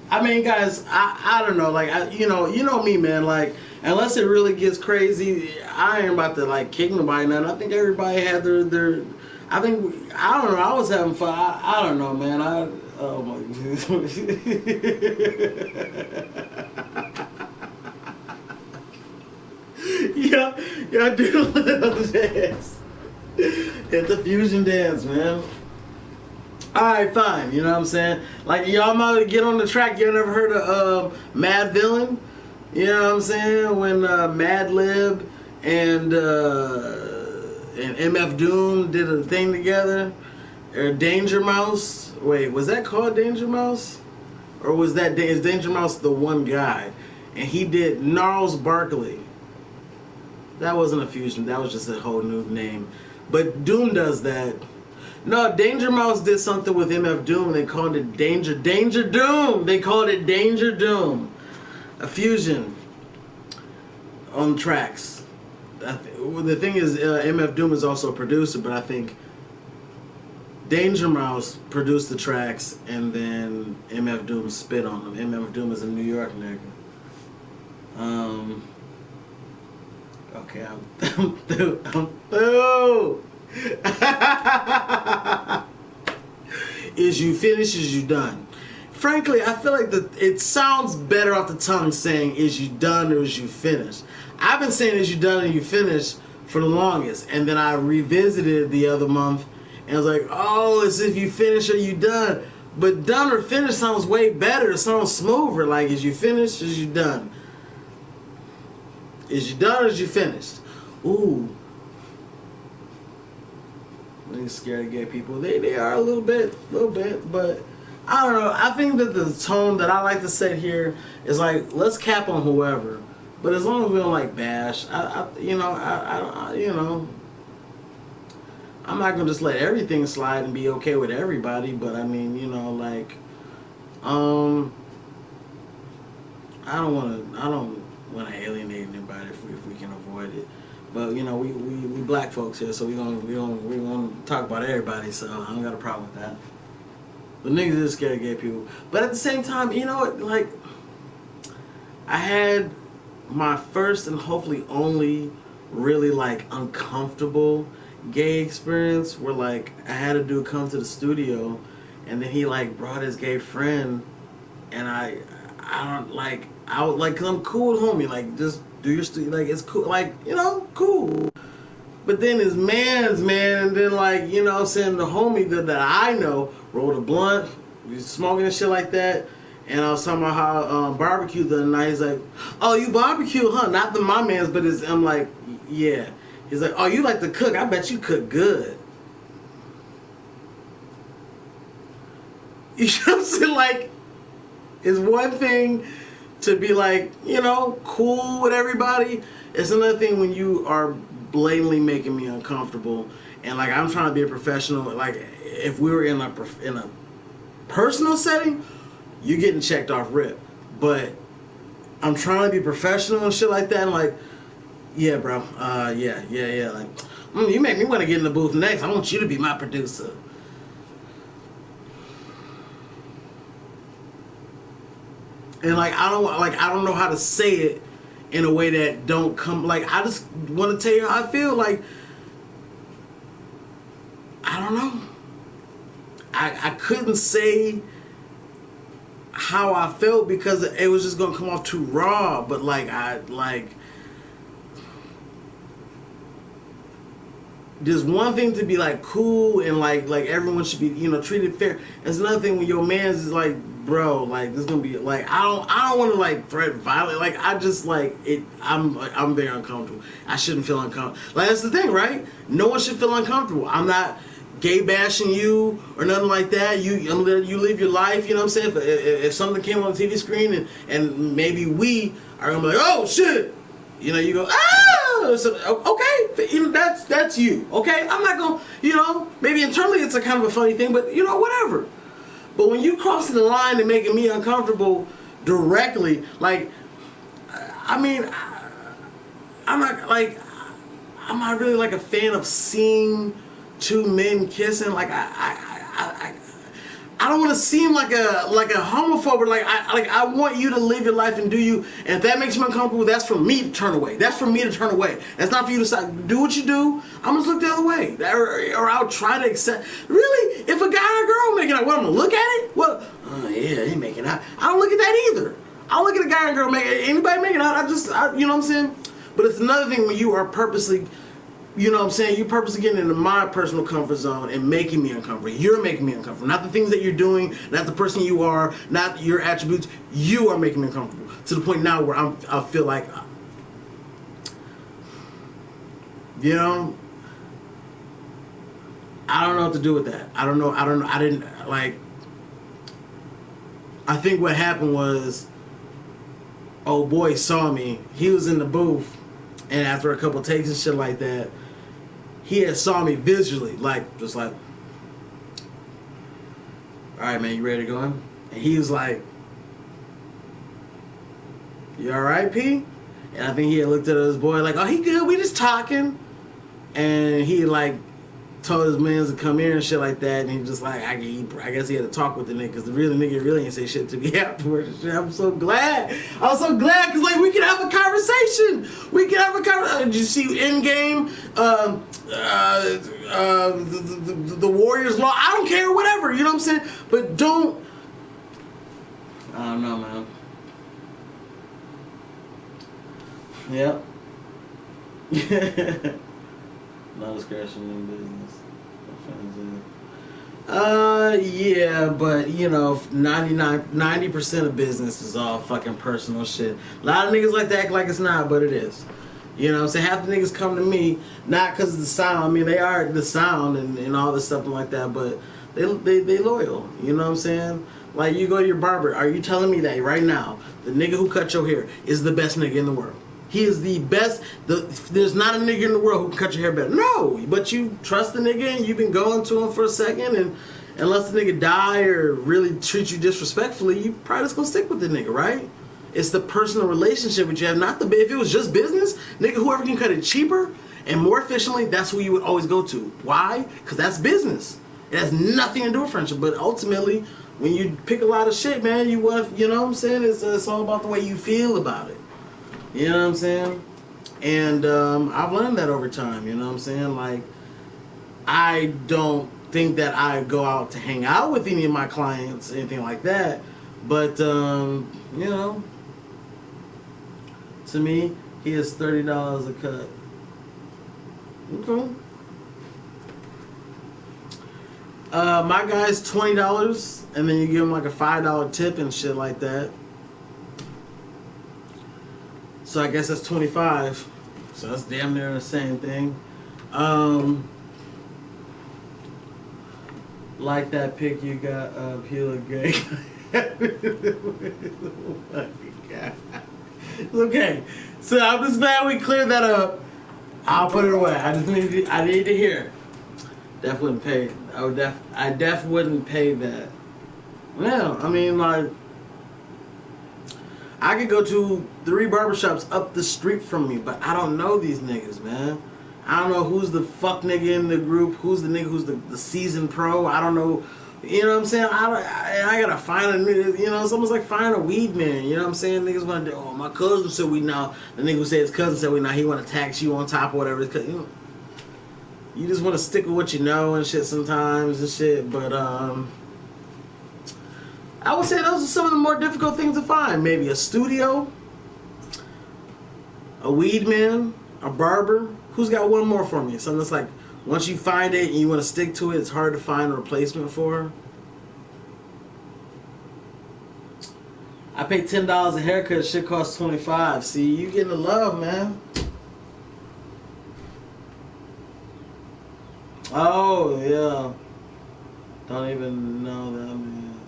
I mean, guys, I don't know. Like, you know me, man. Like, unless it really gets crazy, I ain't about to like kick nobody. Nothing. I think everybody had their. I don't know. I was having fun. I don't know, man. Oh my goodness. Yeah, do a little dance. It's the fusion dance, man. Alright, fine. You know what I'm saying? Like, y'all might get on the track. You never heard of Mad Villain? You know what I'm saying? When Mad Lib and MF Doom did a thing together? Or Danger Mouse? Wait, was that called Danger Mouse? Or was that is Danger Mouse the one guy? And he did Gnarls Barkley. That wasn't a fusion. That was just a whole new name. But Doom does that. No, Danger Mouse did something with MF Doom. They called it Danger Doom. They called it Danger Doom. A fusion on tracks. The thing is, MF Doom is also a producer, but I think Danger Mouse produced the tracks, and then MF Doom spit on them. MF Doom is a New York nigga. Okay, I'm through. Is you finished? Is you done? Frankly, I feel like it sounds better off the tongue saying is you done or is you finished. I've been saying is you done and you finished for the longest, and then I revisited the other month and I was like, oh, it's if you finish or you done. But done or finished sounds way better. It sounds smoother. Like, is you finished? Is you done? Is you done or is you finished? Ooh. They're scared of gay people. They are a little bit, but I don't know. I think that the tone that I like to set here is like, let's cap on whoever, but as long as we don't like bash, I'm not gonna just let everything slide and be okay with everybody. But I mean, like, I don't want to alienate anybody if we can avoid it. But we black folks here, so we gonna talk about everybody. So I don't got a problem with that. But niggas is scared of gay people. But at the same time, you know what? Like, I had my first and hopefully only really like uncomfortable gay experience where like I had a dude come to the studio, and then he like brought his gay friend, and I don't like I was like, cause I'm cool with homie, like just do your studio, like it's cool, like cool. But then his man's man, and then like I'm saying the homie that I know rolled a blunt, was smoking and shit like that. And I was talking about how barbecue the other night. He's like, "Oh, you barbecue, huh? Not my man's, but it's." I'm like, "Yeah." He's like, "Oh, you like to cook? I bet you cook good." You know what I'm saying? Like, it's one thing to be like, cool with everybody. It's another thing when you are blatantly making me uncomfortable, and like I'm trying to be a professional. Like, if we were in a personal setting, you're getting checked off rip. But I'm trying to be professional and shit like that. And like, yeah, bro, yeah. Like, you make me want to get in the booth next. I want you to be my producer. And like, I don't know how to say it in a way that don't come. Like, I just want to tell you how I feel. Like, I don't know. I couldn't say how I felt because it was just gonna come off too raw. But like there's one thing to be like cool and like everyone should be, you know, treated fair. There's another thing when your man's is like, bro, like this is gonna be like I don't want to like threat violence. Like I just like it. I'm very uncomfortable. I shouldn't feel uncomfortable. Like that's the thing, right? No one should feel uncomfortable. I'm not gay bashing you or nothing like that. You live your life. You know what I'm saying? If something came on the TV screen and maybe we are gonna be like, oh shit. You know, you go, ah! So, okay, you know, that's you. Okay, I'm not gonna, you know, maybe internally it's a kind of a funny thing, but you know, whatever. But when you crossing the line and making me uncomfortable directly, like, I mean, I'm not really like a fan of seeing two men kissing. Like I don't want to seem like a homophobe, but like I want you to live your life and do you. And if that makes you uncomfortable, that's for me to turn away. That's for me to turn away. That's not for you to say, do what you do. I'm gonna look the other way, or I'll try to accept. Really, if a guy and a girl making out, what, I'm gonna look at it? Well, yeah, he making out. I don't look at that either. I don't look at a guy and a girl making anybody making out. You know what I'm saying? But it's another thing when you are purposely. You know what I'm saying? You're purposely getting into my personal comfort zone and making me uncomfortable. You're making me uncomfortable. Not the things that you're doing, not the person you are, not your attributes. You are making me uncomfortable. To the point now where I feel like, you know, I don't know what to do with that. I don't know. I didn't, like, I think what happened was, old boy saw me. He was in the booth. And after a couple takes and shit like that, he had saw me visually, like, just like, all right, man, you ready to go in? And he was like, you all right, P? And I think he had looked at his boy like, oh, he good, we just talking. And he like told his mans to come here and shit like that, and he just like, I guess he had to talk with the nigga, because the real nigga really ain't say shit to me afterwards and shit. I'm so glad. I was so glad, because like we could have a conversation. We could have a conversation. Did you see Endgame? The Warriors Law? I don't care, whatever. You know what I'm saying? But don't. I don't know, man. Yep. No discretion in business. Yeah, but you know, 90% of business is all fucking personal shit. A lot of niggas like to act like it's not, but it is. You know what I'm saying? Half the niggas come to me not because of the sound. I mean, they are the sound and all this stuff like that, but they loyal. You know what I'm saying? Like, you go to your barber. Are you telling me that right now the nigga who cut your hair is the best nigga in the world? He is the best. There's not a nigga in the world who can cut your hair better. No, but you trust the nigga and you've been going to him for a second, and unless the nigga die or really treat you disrespectfully, you probably just gonna stick with the nigga, right? It's the personal relationship that you have, not the. If it was just business, nigga, whoever can cut it cheaper and more efficiently, that's who you would always go to. Why? Because that's business. It has nothing to do with friendship. But ultimately, when you pick a lot of shit, man, you want, you know what I'm saying? It's all about the way you feel about it. You know what I'm saying? And I've learned that over time, you know what I'm saying? Like, I don't think that I go out to hang out with any of my clients, anything like that. But, you know, to me, he is $30 a cut. Okay. My guy's $20, and then you give him like a $5 tip and shit like that. So I guess that's 25. So that's damn near the same thing. Like that pic you got of Hila Gray. Oh my God. Okay. So I'm just glad we cleared that up. I'll put it away. I need to hear it. Def wouldn't pay. I def wouldn't pay that. Well, I mean, like, I could go to 3 barbershops up the street from me, but I don't know these niggas, man. I don't know who's the fuck nigga in the group, who's the nigga who's the seasoned pro. I don't know, you know what I'm saying? I gotta find a nigga, you know, it's almost like finding a weed man, you know what I'm saying? Niggas want to do, oh, my cousin said we now, the nigga who said his cousin said we now, he want to tax you on top or whatever. You know, you just want to stick with what you know and shit sometimes and shit, but, I would say those are some of the more difficult things to find. Maybe a studio, a weed man, a barber. Who's got one more for me? Something that's like, once you find it and you want to stick to it, it's hard to find a replacement for. I paid $10 a haircut. Shit costs $25. See, you getting the love, man. Oh yeah. Don't even know that, man.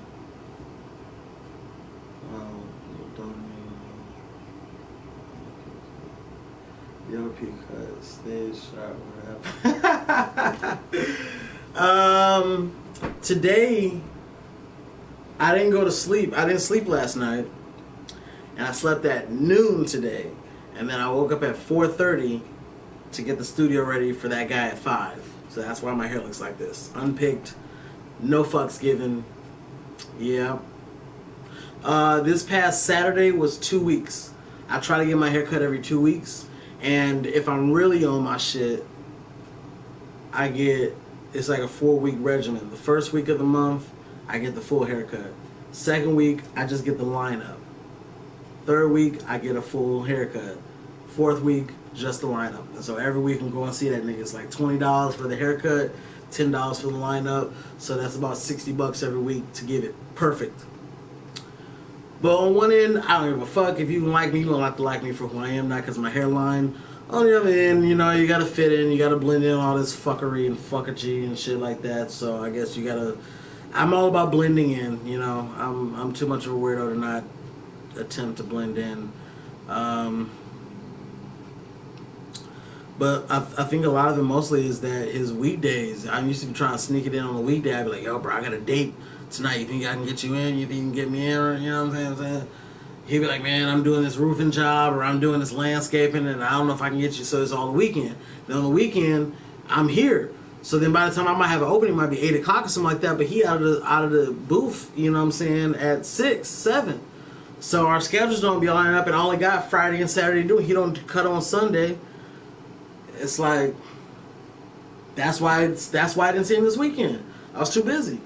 Oh, don't even know. Yo, P-cut, stage shot, whatever. Today, I didn't go to sleep. I didn't sleep last night. And I slept at noon today. And then I woke up at 4:30 to get the studio ready for that guy at 5. So that's why my hair looks like this. Unpicked. No fucks given. Yeah. This past Saturday was 2 weeks. I try to get my hair cut every 2 weeks. And if I'm really on my shit, it's like a 4-week regimen. The first week of the month, I get the full haircut. Second week, I just get the lineup. Third week, I get a full haircut. Fourth week, just the lineup. And so every week I'm going to see that nigga. It's like $20 for the haircut, $10 for the lineup. So that's about $60 every week to give it perfect. But on one end, I don't give a fuck. If you like me, you don't have to like me for who I am, not because of my hairline. On the other end, you know, you gotta fit in, you gotta blend in all this fuckery and fuckagy and shit like that. So I guess you gotta. I'm all about blending in. You know, I'm too much of a weirdo to not attempt to blend in. But I think a lot of it mostly is that his weekdays. I used to be trying to sneak it in on a weekday. I'd be like, yo, bro, I got a date tonight. You think I can get you in? You think you can get me in? Or, you know what I'm saying? He'd be like, man, I'm doing this roofing job or I'm doing this landscaping and I don't know if I can get you. So it's all the weekend. Then on the weekend, I'm here. So then by the time I might have an opening, it might be 8 o'clock or something like that. But he out of the booth, you know what I'm saying, at 6, 7. So our schedules don't be lining up, and I only got Friday and Saturday to do it. He don't cut on Sunday. It's like, that's why I didn't see him this weekend. I was too busy.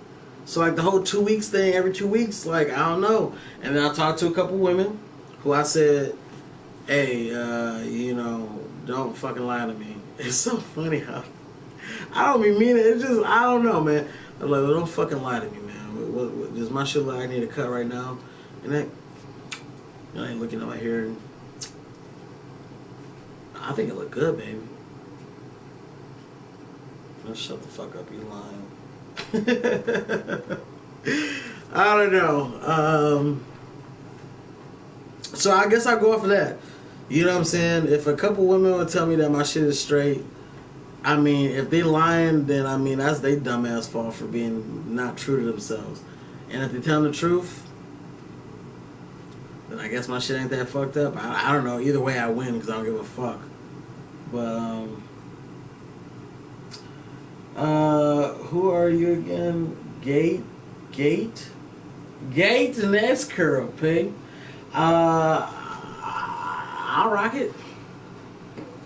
So like the whole 2 weeks thing, every 2 weeks, like I don't know. And then I talked to a couple women who I said, hey, you know, don't fucking lie to me. It's so funny how I don't be meaning it. It's just I don't know, man. I'm like, well, don't fucking lie to me, man. What does my shit look like I need a cut right now? And then I ain't looking at my hair. I think it look good, baby. Let's shut the fuck up, you lying. I don't know. So I guess I'll go off of that. You know what I'm saying? If a couple women would tell me that my shit is straight, I mean, if they lying, then I mean that's they dumbass fault for being not true to themselves. And if they tell the truth, then I guess my shit ain't that fucked up. I don't know. Either way, I win because I don't give a fuck. But who are you again? Gate and S curl, P. I'll rock it.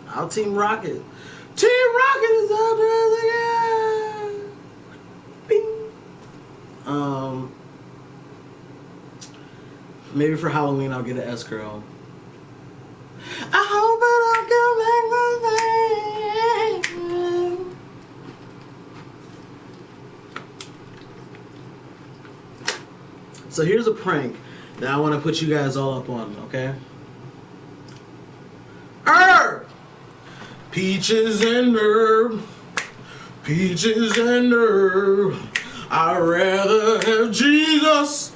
I'll team rocket. Team Rocket is out there again. Bing. Maybe for Halloween I'll get an S curl. I hope I don't come back. So here's a prank that I want to put you guys all up on, okay? Peaches and herb, peaches and herb, I'd rather have Jesus.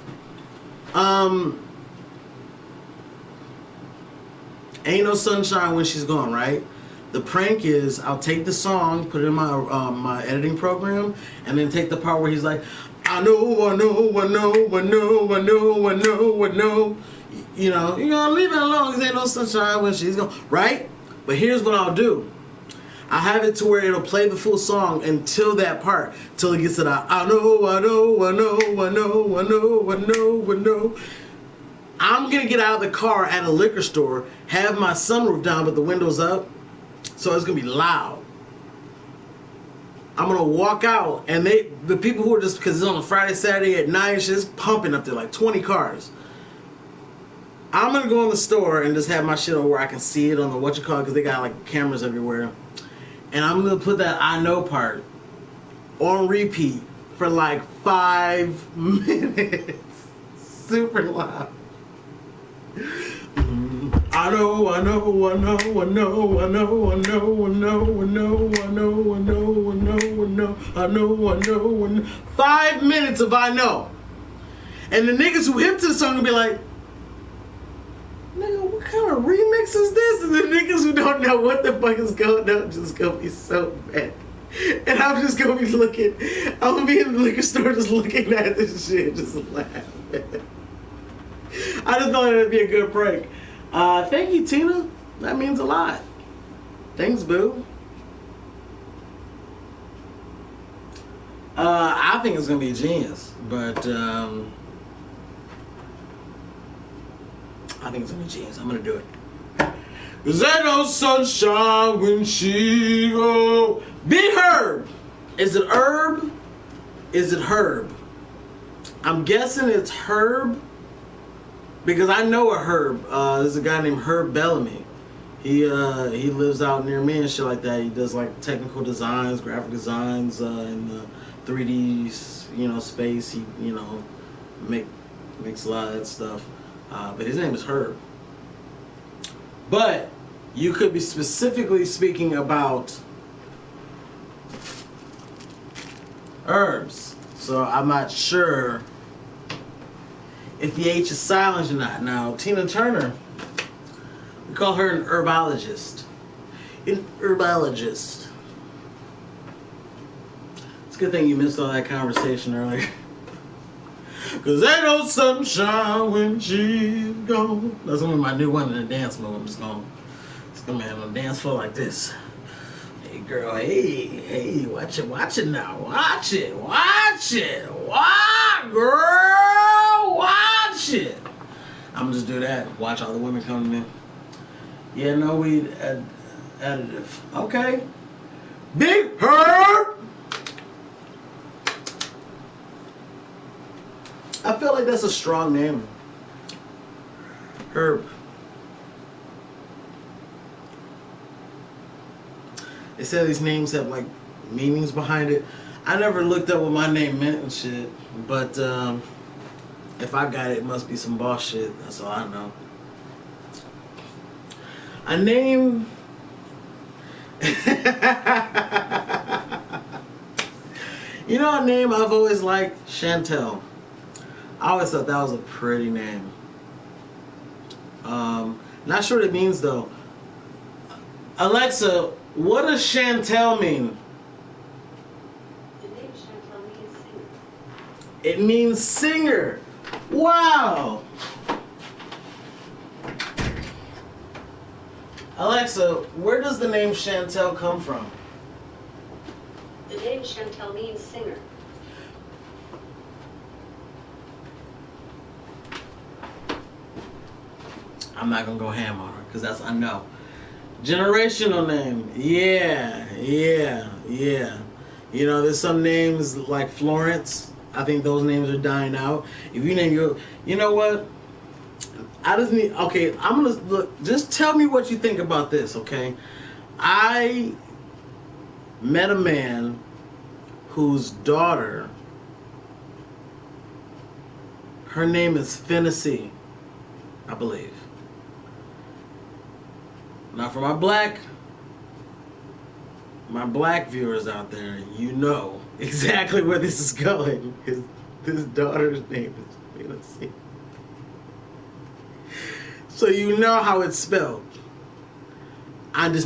Ain't no sunshine when she's gone, right? The prank is I'll take the song, put it in my my editing program, and then take the part where he's like, I know. You know, you're gonna leave it alone because ain't no sunshine when she's gone, right? But here's what I'll do. I have it to where it'll play the full song until that part, till it gets to that I know. I'm gonna get out of the car at a liquor store, have my sunroof down but the windows up, so it's gonna be loud. I'm gonna walk out, and the people who are just, because it's on a Friday, Saturday at 9, shit's pumping up there, like 20 cars. I'm gonna go in the store and just have my shit over where I can see it on the because they got like cameras everywhere. And I'm gonna put that I know part on repeat for like 5 minutes. Super loud. I know, I know, I know, I know, I know, I know, I know, I know, I know, I know, I know, I know, I know, I know. 5 minutes of I know. And the niggas who hip to the song will be like, nigga, what kind of remix is this? And the niggas who don't know what the fuck is going on just gonna be so mad. And I'm just gonna be looking, I'm gonna be in the liquor store just looking at this shit, just laughing. I just thought it would be a good prank. Thank you, Tina. That means a lot. Thanks, boo. I think it's gonna be genius, but I think it's gonna be genius. I'm gonna do it. Cause ain't no sunshine when she go. Big Herb. Is it Herb? Is it Herb? I'm guessing it's Herb. Because I know a Herb. There's a guy named Herb Bellamy. He lives out near me and shit like that. He does like technical designs, graphic designs in the 3D space. He makes a lot of that stuff. But his name is Herb. But you could be specifically speaking about herbs. So I'm not sure if the H is silent or not. Now, Tina Turner, we call her an herbologist. An herbologist. It's a good thing you missed all that conversation earlier. Cause ain't no sunshine when she's gone. That's one of my new one in the dance mode. I'm just gonna be on the dance floor like this. Hey girl, hey, watch it now. Watch it, girl, watch it. I'm just do that. Watch all the women coming in. Yeah, no weed additive. Okay. Big Herb. I feel like that's a strong name. Herb. They said these names have like meanings behind it. I never looked up what my name meant and shit, but if I got it, it must be some boss shit. That's all I know. A name. You know a name I've always liked? Chantel. I always thought that was a pretty name. Not sure what it means though. Alexa, what does Chantel mean? The name Chantel means singer. It means singer. Wow. Alexa, where does the name Chantel come from? The name Chantel means singer. I'm not gonna go ham on her because that's I know. Generational name, yeah. You know, there's some names like Florence. I think those names are dying out. If you name your, you know what? I just need. Okay, I'm gonna look. Just tell me what you think about this, okay? I met a man whose daughter, her name is Finnessy, I believe. Now for my black viewers out there, you know exactly where this is going. His daughter's name is Finnessy. So you know how it's spelled. I need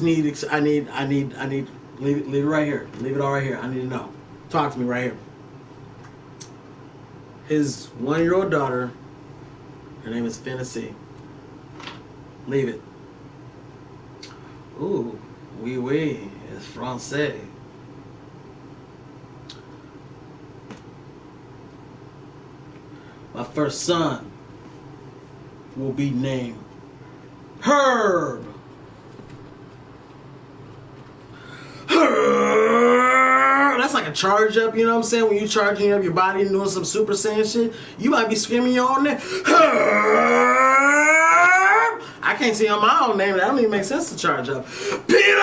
leave it right here. Leave it all right here. I need to know. Talk to me right here. His 1-year-old daughter, her name is Finnessy. Leave it. Ooh, oui, it's français. My first son will be named Herb. Herb. a charge up, you know what I'm saying? When you charging up your body and doing some Super Saiyan shit, you might be screaming your own name. I can't see on my own name. That don't even make sense to charge up. Peter!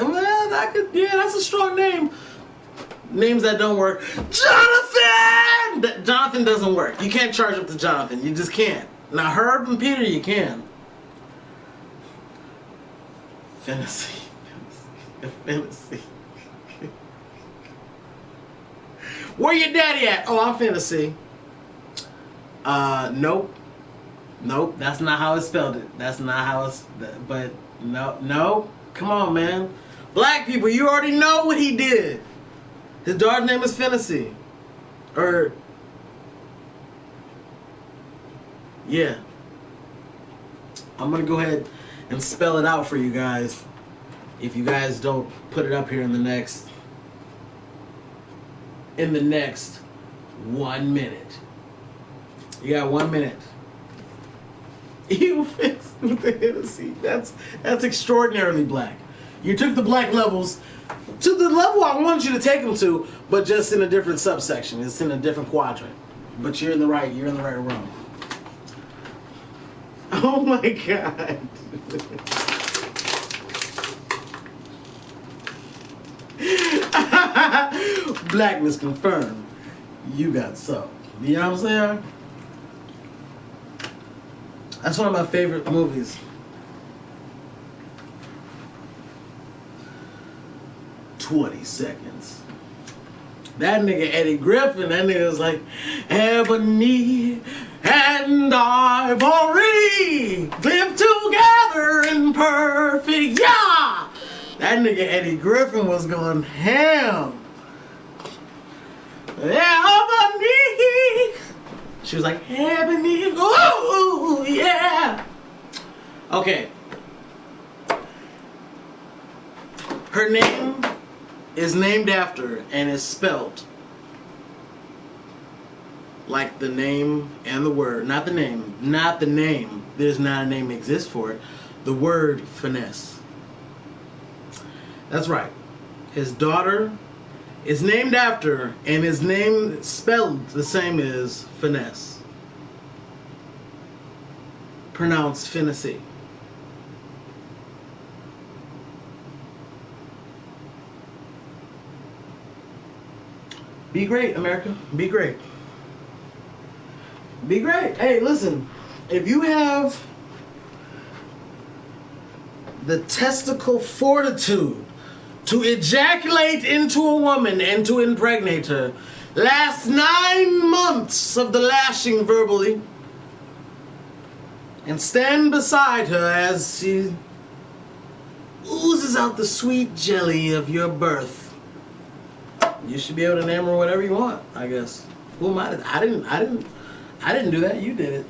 Well, that's a strong name. Names that don't work. Jonathan! Jonathan doesn't work. You can't charge up to Jonathan. You just can't. Now, Herb and Peter, you can. Fantasy. Fantasy. Where your daddy at? Oh, I'm Fantasy. Nope. Nope, that's not how it's spelled. That's not how it's. But no. Come on, man. Black people, you already know what he did. His daughter's name is Fantasy. Yeah. I'm gonna go ahead and spell it out for you guys. If you guys don't put it up here in the next 1 minute. You got 1 minute. You fixed with the Hennessy. That's extraordinarily black. You took the black levels to the level I wanted you to take them to, but just in a different subsection. It's in a different quadrant. But you're in the right room. Oh my God. Blackness confirmed. You got so. You know what I'm saying? That's one of my favorite movies. "20 seconds. That nigga Eddie Griffin, that nigga was like, Ebony and Ivory live together in perfect, yeah! That nigga Eddie Griffin was going ham. Ebony. She was like, Ebony, ooh, yeah. Okay. Her name is named after and is spelled like the name and the word. Not the name. There's not a name that exists for it. The word finesse. That's right. His daughter is named after, and his name spelled the same as finesse. Pronounced Fantasy. Be great, America. Be great. Be great. Hey, listen. If you have the testicle fortitude to ejaculate into a woman and to impregnate her, last 9 months of the lashing verbally, and stand beside her as she oozes out the sweet jelly of your birth, you should be able to name her whatever you want, I guess. Who am I? I didn't do that. You did it.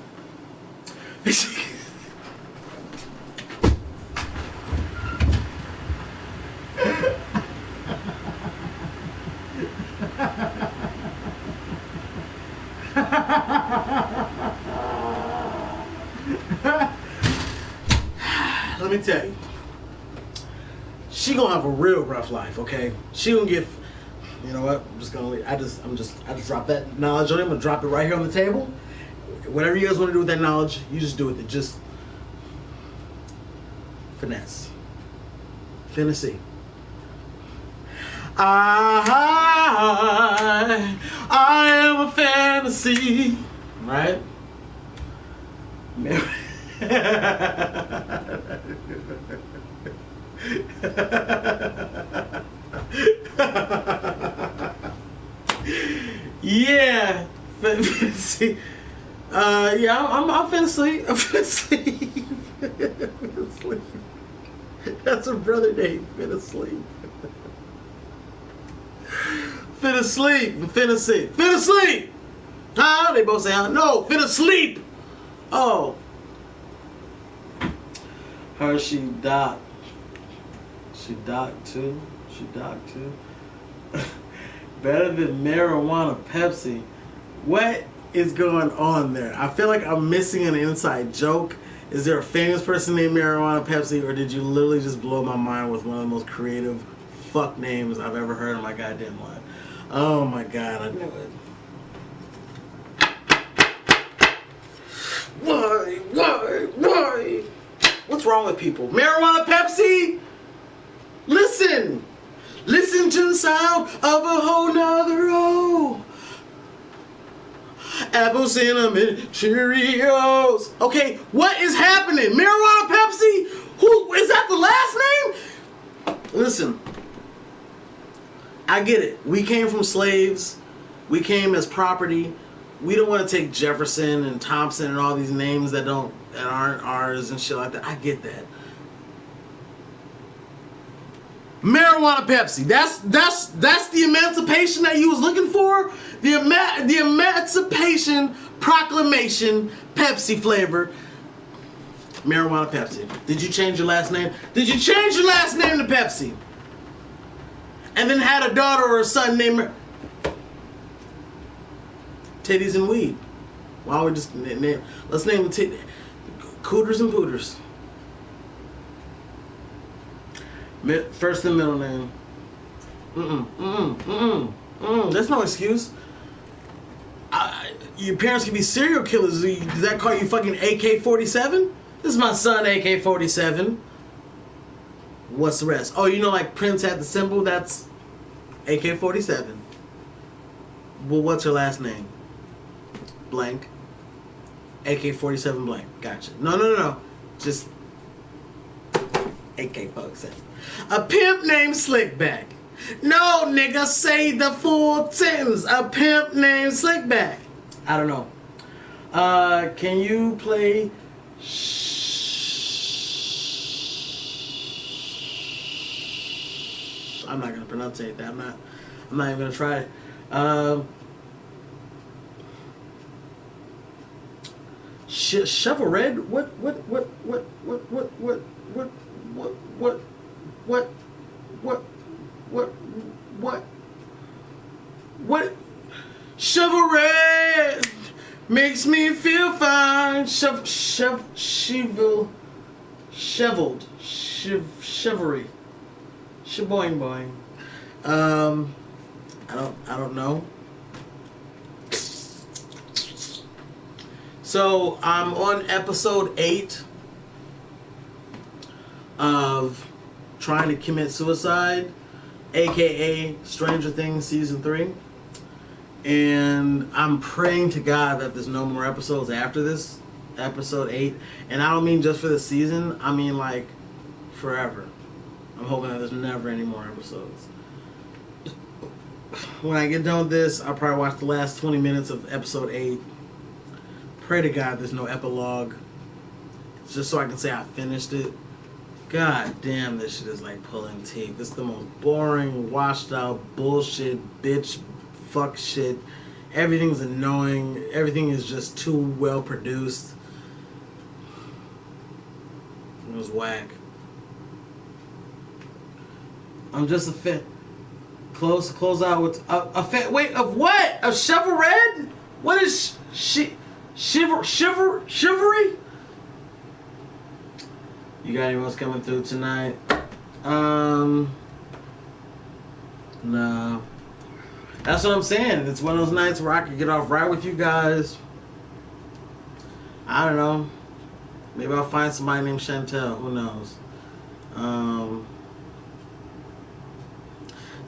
Let me tell you, she gonna have a real rough life. Okay, she gonna get. You know what? I'm just gonna leave. I just drop that knowledge on him. I'm gonna drop it right here on the table. Whatever you guys want to do with that knowledge, you just do with it. Just finesse. Fantasy. I am a fantasy. Right? Yeah, fantasy. Yeah, I'm finna sleep. I'm finna sleep. Finna sleep. That's a brother name. Finna sleep. Finna sleep. Finna sleep. Finna sleep. Huh? They both say, no, finna sleep. Oh. Hershey Doc. She docked too. Better than marijuana Pepsi. What is going on there? I feel like I'm missing an inside joke. Is there a famous person named Marijuana Pepsi, or did you literally just blow my mind with one of the most creative fuck names I've ever heard in my goddamn life. Oh my god, I knew it. Why? What's wrong with people? Marijuana Pepsi? Listen to the sound of a whole nother roll. Apple cinnamon Cheerios. Okay, what is happening? Marijuana Pepsi? Who is that? The last name? Listen, I get it. We came from slaves. We came as property. We don't want to take Jefferson and Thompson and all these names that aren't ours and shit like that. I get that. Marijuana Pepsi. That's the emancipation that you was looking for. The Emancipation Proclamation Pepsi flavor. Marijuana Pepsi. Did you change your last name? Did you change your last name to Pepsi? And then had a daughter or a son named Titties and Weed. Why don't we just name? Let's name the Cooters and Pooters. First and middle name. That's no excuse. Your parents can be serial killers. Does that call you fucking AK-47? This is my son, AK-47. What's the rest? Oh, you know, like Prince had the symbol. That's AK-47. Well, what's her last name? Blank. AK-47 blank. Gotcha. No. Just AK-47. A pimp named Slickback. No, nigga, say the full sentence. A pimp named Slickback. I don't know. Can you play? I'm not gonna pronunciate that. I'm not even gonna try it. Shovel Red? What? Shovel Red makes me feel fine. Chivalry. Shaboing boing. I don't know. So I'm on episode 8 of Trying to Commit Suicide, aka Stranger Things Season 3. And I'm praying to God that there's no more episodes after this, episode 8. And I don't mean just for the season, I mean like forever. I'm hoping that there's never any more episodes. When I get done with this, I'll probably watch the last 20 minutes of episode 8. Pray to God there's no epilogue. Just so I can say I finished it. God damn, this shit is like pulling teeth. This is the most boring, washed out, bullshit, bitch, fuck shit. Everything's annoying. Everything is just too well produced. It was whack. I'm just a fan. Close out with a fan. Wait, of what? A Shovel Red? What is chivalry? You got anyone else coming through tonight? No. That's what I'm saying. It's one of those nights where I could get off right with you guys. I don't know. Maybe I'll find somebody named Chantel. Who knows?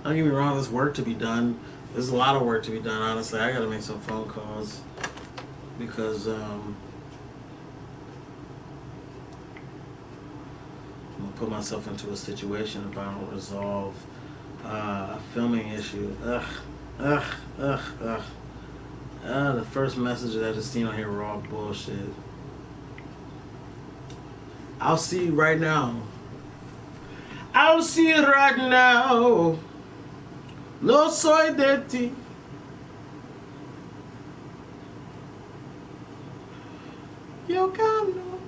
Don't get me wrong, there's work to be done. There's a lot of work to be done, honestly. I gotta make some phone calls. Because, I'm gonna put myself into a situation if I don't resolve a filming issue. The first messages I just seen on here were all bullshit. I'll see you right now. I'll see you right now. No soy de ti. Yo cambio.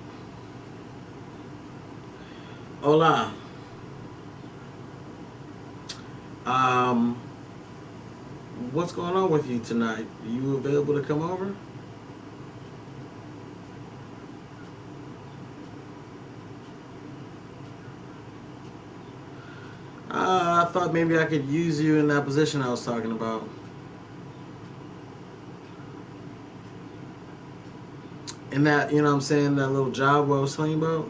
Hola. What's going on with you tonight? Are you available to come over? thought maybe I could use you in that position I was talking about. In that, you know what I'm saying, that little job I was telling you about.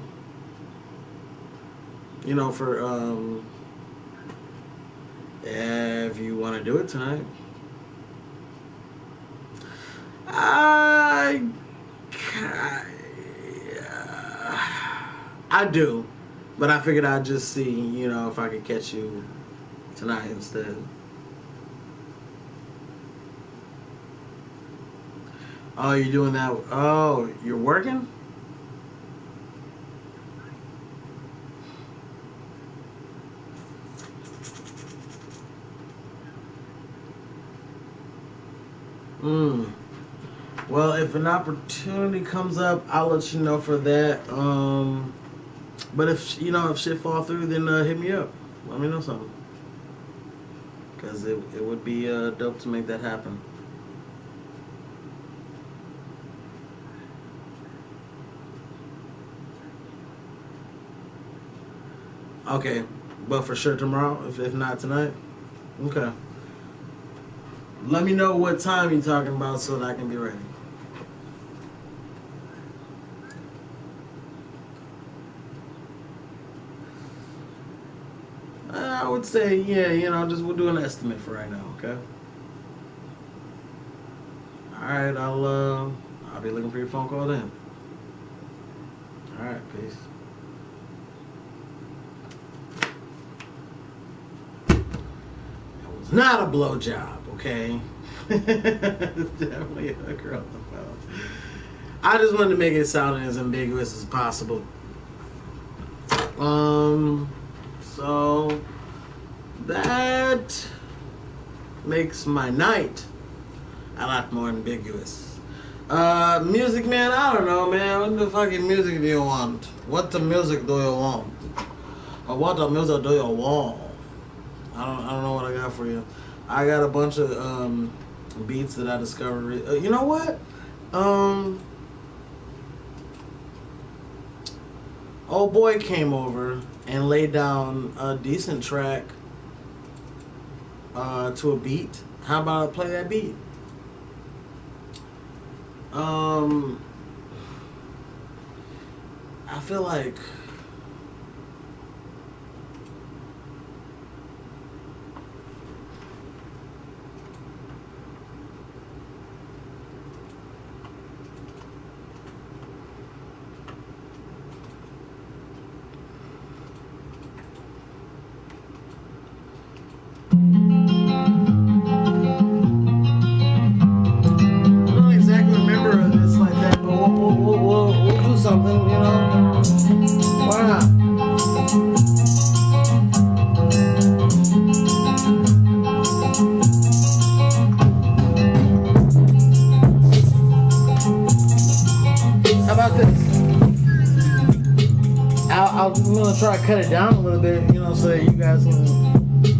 You know, for, if you want to do it tonight. I do. But I figured I'd just see, you know, if I could catch you tonight instead. Oh, you're doing that? Oh, you're working? Well, if an opportunity comes up, I'll let you know for that. But if, you know, if shit fall through, then hit me up. Let me know something. Because it would be dope to make that happen. Okay, but for sure tomorrow, if not tonight. Okay. Let me know what time you're talking about so that I can be ready. I would say, yeah, you know, we'll do an estimate for right now, okay? Alright, I'll be looking for your phone call then. Alright, peace. It was not a blowjob, okay? It's definitely a hooker on the phone. I just wanted to make it sound as ambiguous as possible. So that makes my night a lot more ambiguous. Music, man, I don't know, man. What the fucking music do you want? What the music do you want? Or what the music do you want? I don't know what I got for you. I got a bunch of beats that I discovered. You know what? Old boy came over and laid down a decent track to a beat. How about I play that beat? I feel like something, you know? Why not? How about this? I'm gonna try to cut it down a little bit, you know, so that you guys can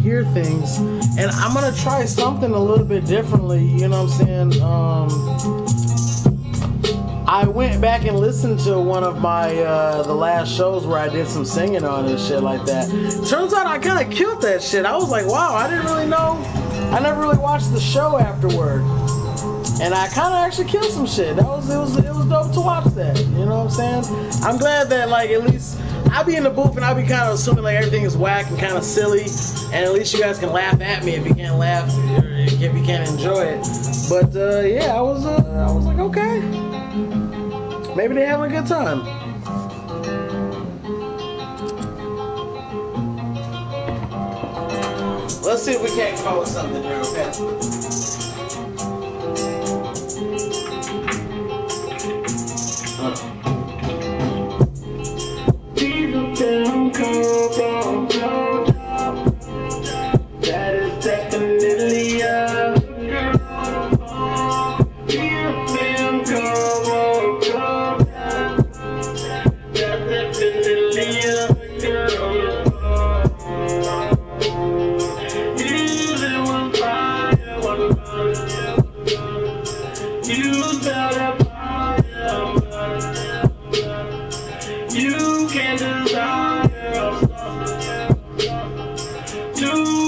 hear things. And I'm gonna try something a little bit differently, you know what I'm saying? I went back and listened to one of my the last shows where I did some singing on and shit like that. Turns out I kind of killed that shit. I was like, wow, I didn't really know. I never really watched the show afterward, and I kind of actually killed some shit. It was dope to watch that. You know what I'm saying? I'm glad that, like, at least I be in the booth and I be kind of assuming like everything is whack and kind of silly, and at least you guys can laugh at me if you can't laugh or if you can't enjoy it. But yeah, I was like, okay. Maybe they're having a good time. Let's see if we can't come up with something here, okay? That is definitely a you can desire to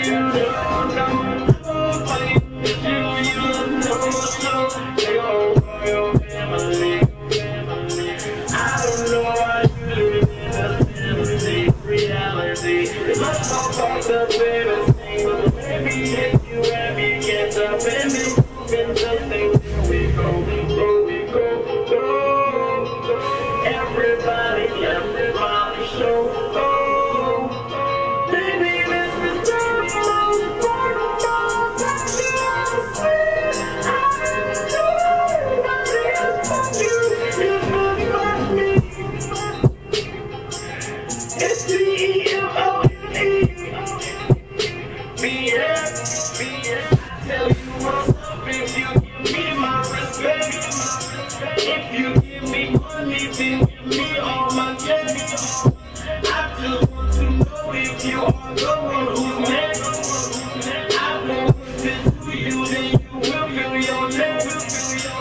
you don't know. I'm fighting with you, you know so. Take over your family. I don't know why you live in a fantasy reality. It must all fucked up baby. But maybe if you ever get up and be moving the things here we go, go. Everybody show. Baby, this is the most part of my passion. I don't know what it is but you. It's not about me. It's D-E-M-O-N-E. B-S. I tell you what's up if you give me my respect. If you give me money, then give me all my checks. I just want to know if you are the one who's next. I won't put it to you, then you will feel your neck.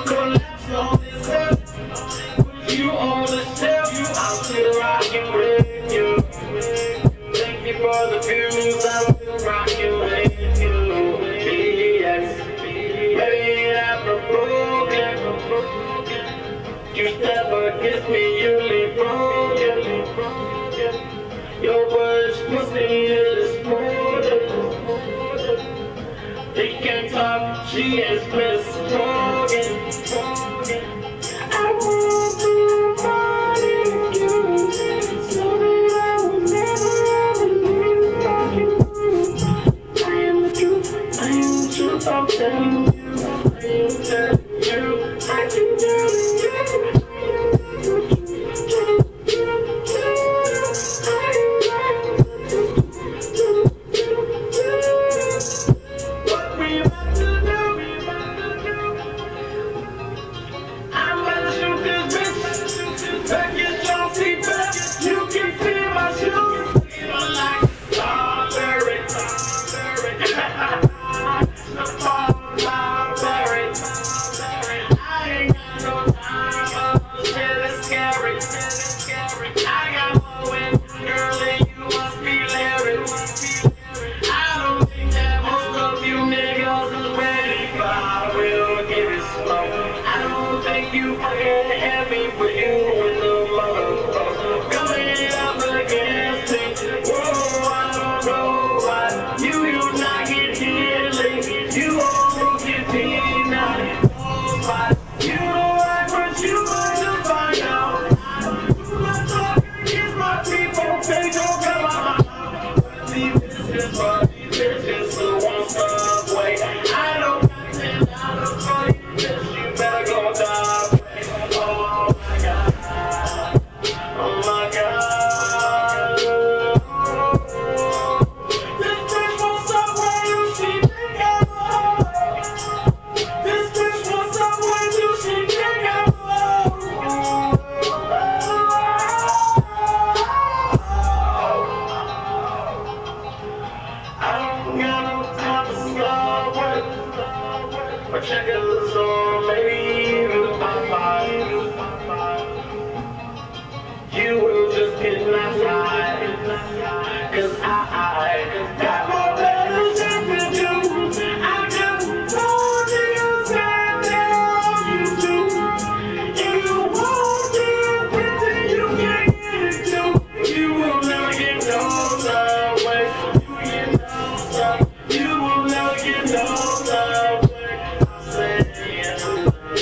Collapse all this up, put you on the shelf. I'm still rocking with you. Thank you for the views, I'm still rocking with you. Yes, baby, I'm broken. You step against me, you leave broken. Your words put me in this morning. They can't talk, she is Miss Morgan. I want to body you, so that I will never leave you. I am the truth, I'm telling you. I am telling you, I can tell you. What we about to do? I'm gonna shoot this bitch. Back in your seat back. You can feel my shoes. Feel like strawberry. Strawberry. I ain't got no time. Shit is scary. I got more with girl and you must be Larry. I don't think that most of you niggas is ready, but I will give it slow. I don't think you fucking heavy, but you with the motherfucker coming up against me. Whoa, I don't know why you not get hit lately. You won't get denied. You don't like what you want to find out. I'm not talking against my people, they don't come out. These bitches who want subway. I don't got $10 for you, bitch, you better go die. Oh my God, oh my God. This bitch wants subway, you see me go. This bitch wants subway, you see me go. I don't got no time for subway. But checkers or maybe even Popeye. You will just get left right. Cause I got more better shit to do. I just told niggas that they love you too. If you want it, then you can get it too. You will never get no subway. You will never get no subway. I said yes.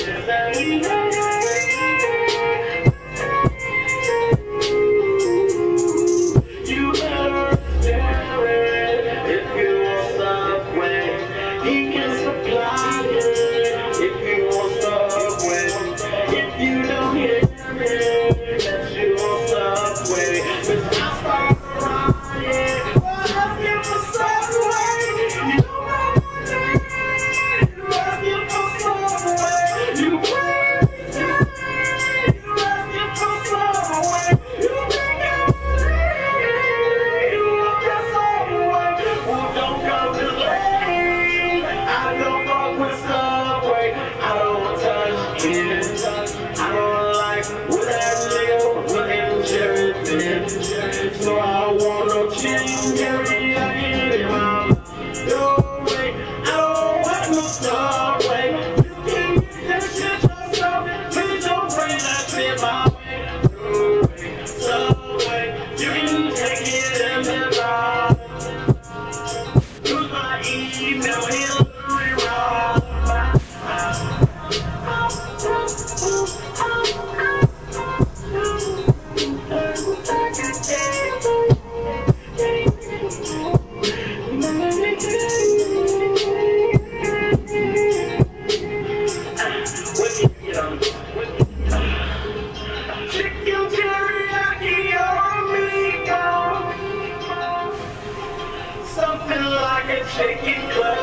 something like a chicken club.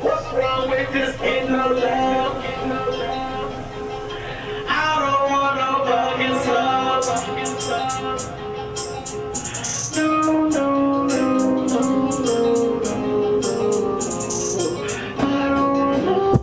What's wrong with this getting no love? I don't want no fucking love. No, no, no, no, no, no, no. I don't want no.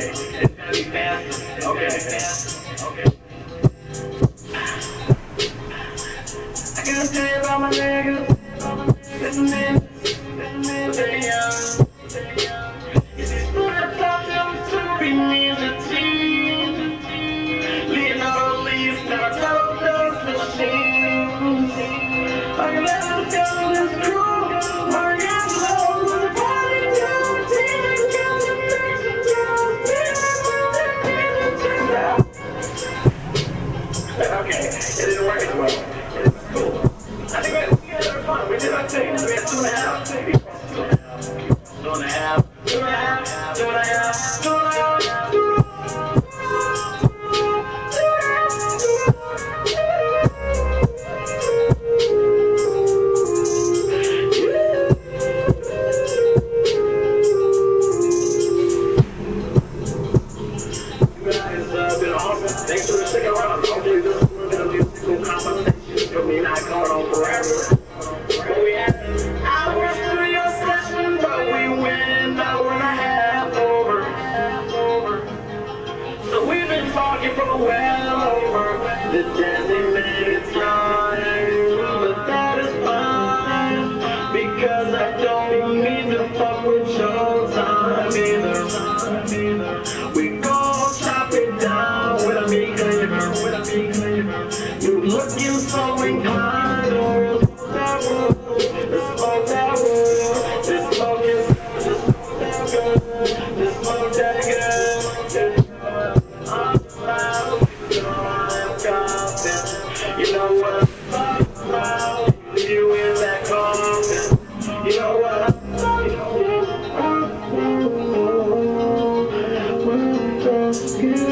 It's gotta be faster. Okay. I gotta tell you about my niggas. Listen, but they young. It's just what I taught them to be ninja team. Leonardo leaves, now I tell them machine. I can let them go this crew. My guys love the party down. Okay, it didn't work as well. Cool. I think we had fun. We did our thing. We had 2.5, maybe. 2.5. Thanks for sticking around. Hopefully this is a bit of musical compensation for me not going on forever. But we had our studio session, but we went an hour and a half over. So we've been talking for well over the designated time. But that is fine, because I don't need to fuck with Showtime either. We go chop it down with a big flavor. You looking so inclined, or that smoke that wood, this smoke that good, this smoke that good. I'm confident. You know what I'm talking about? You in that coffin. You know what? We're talking.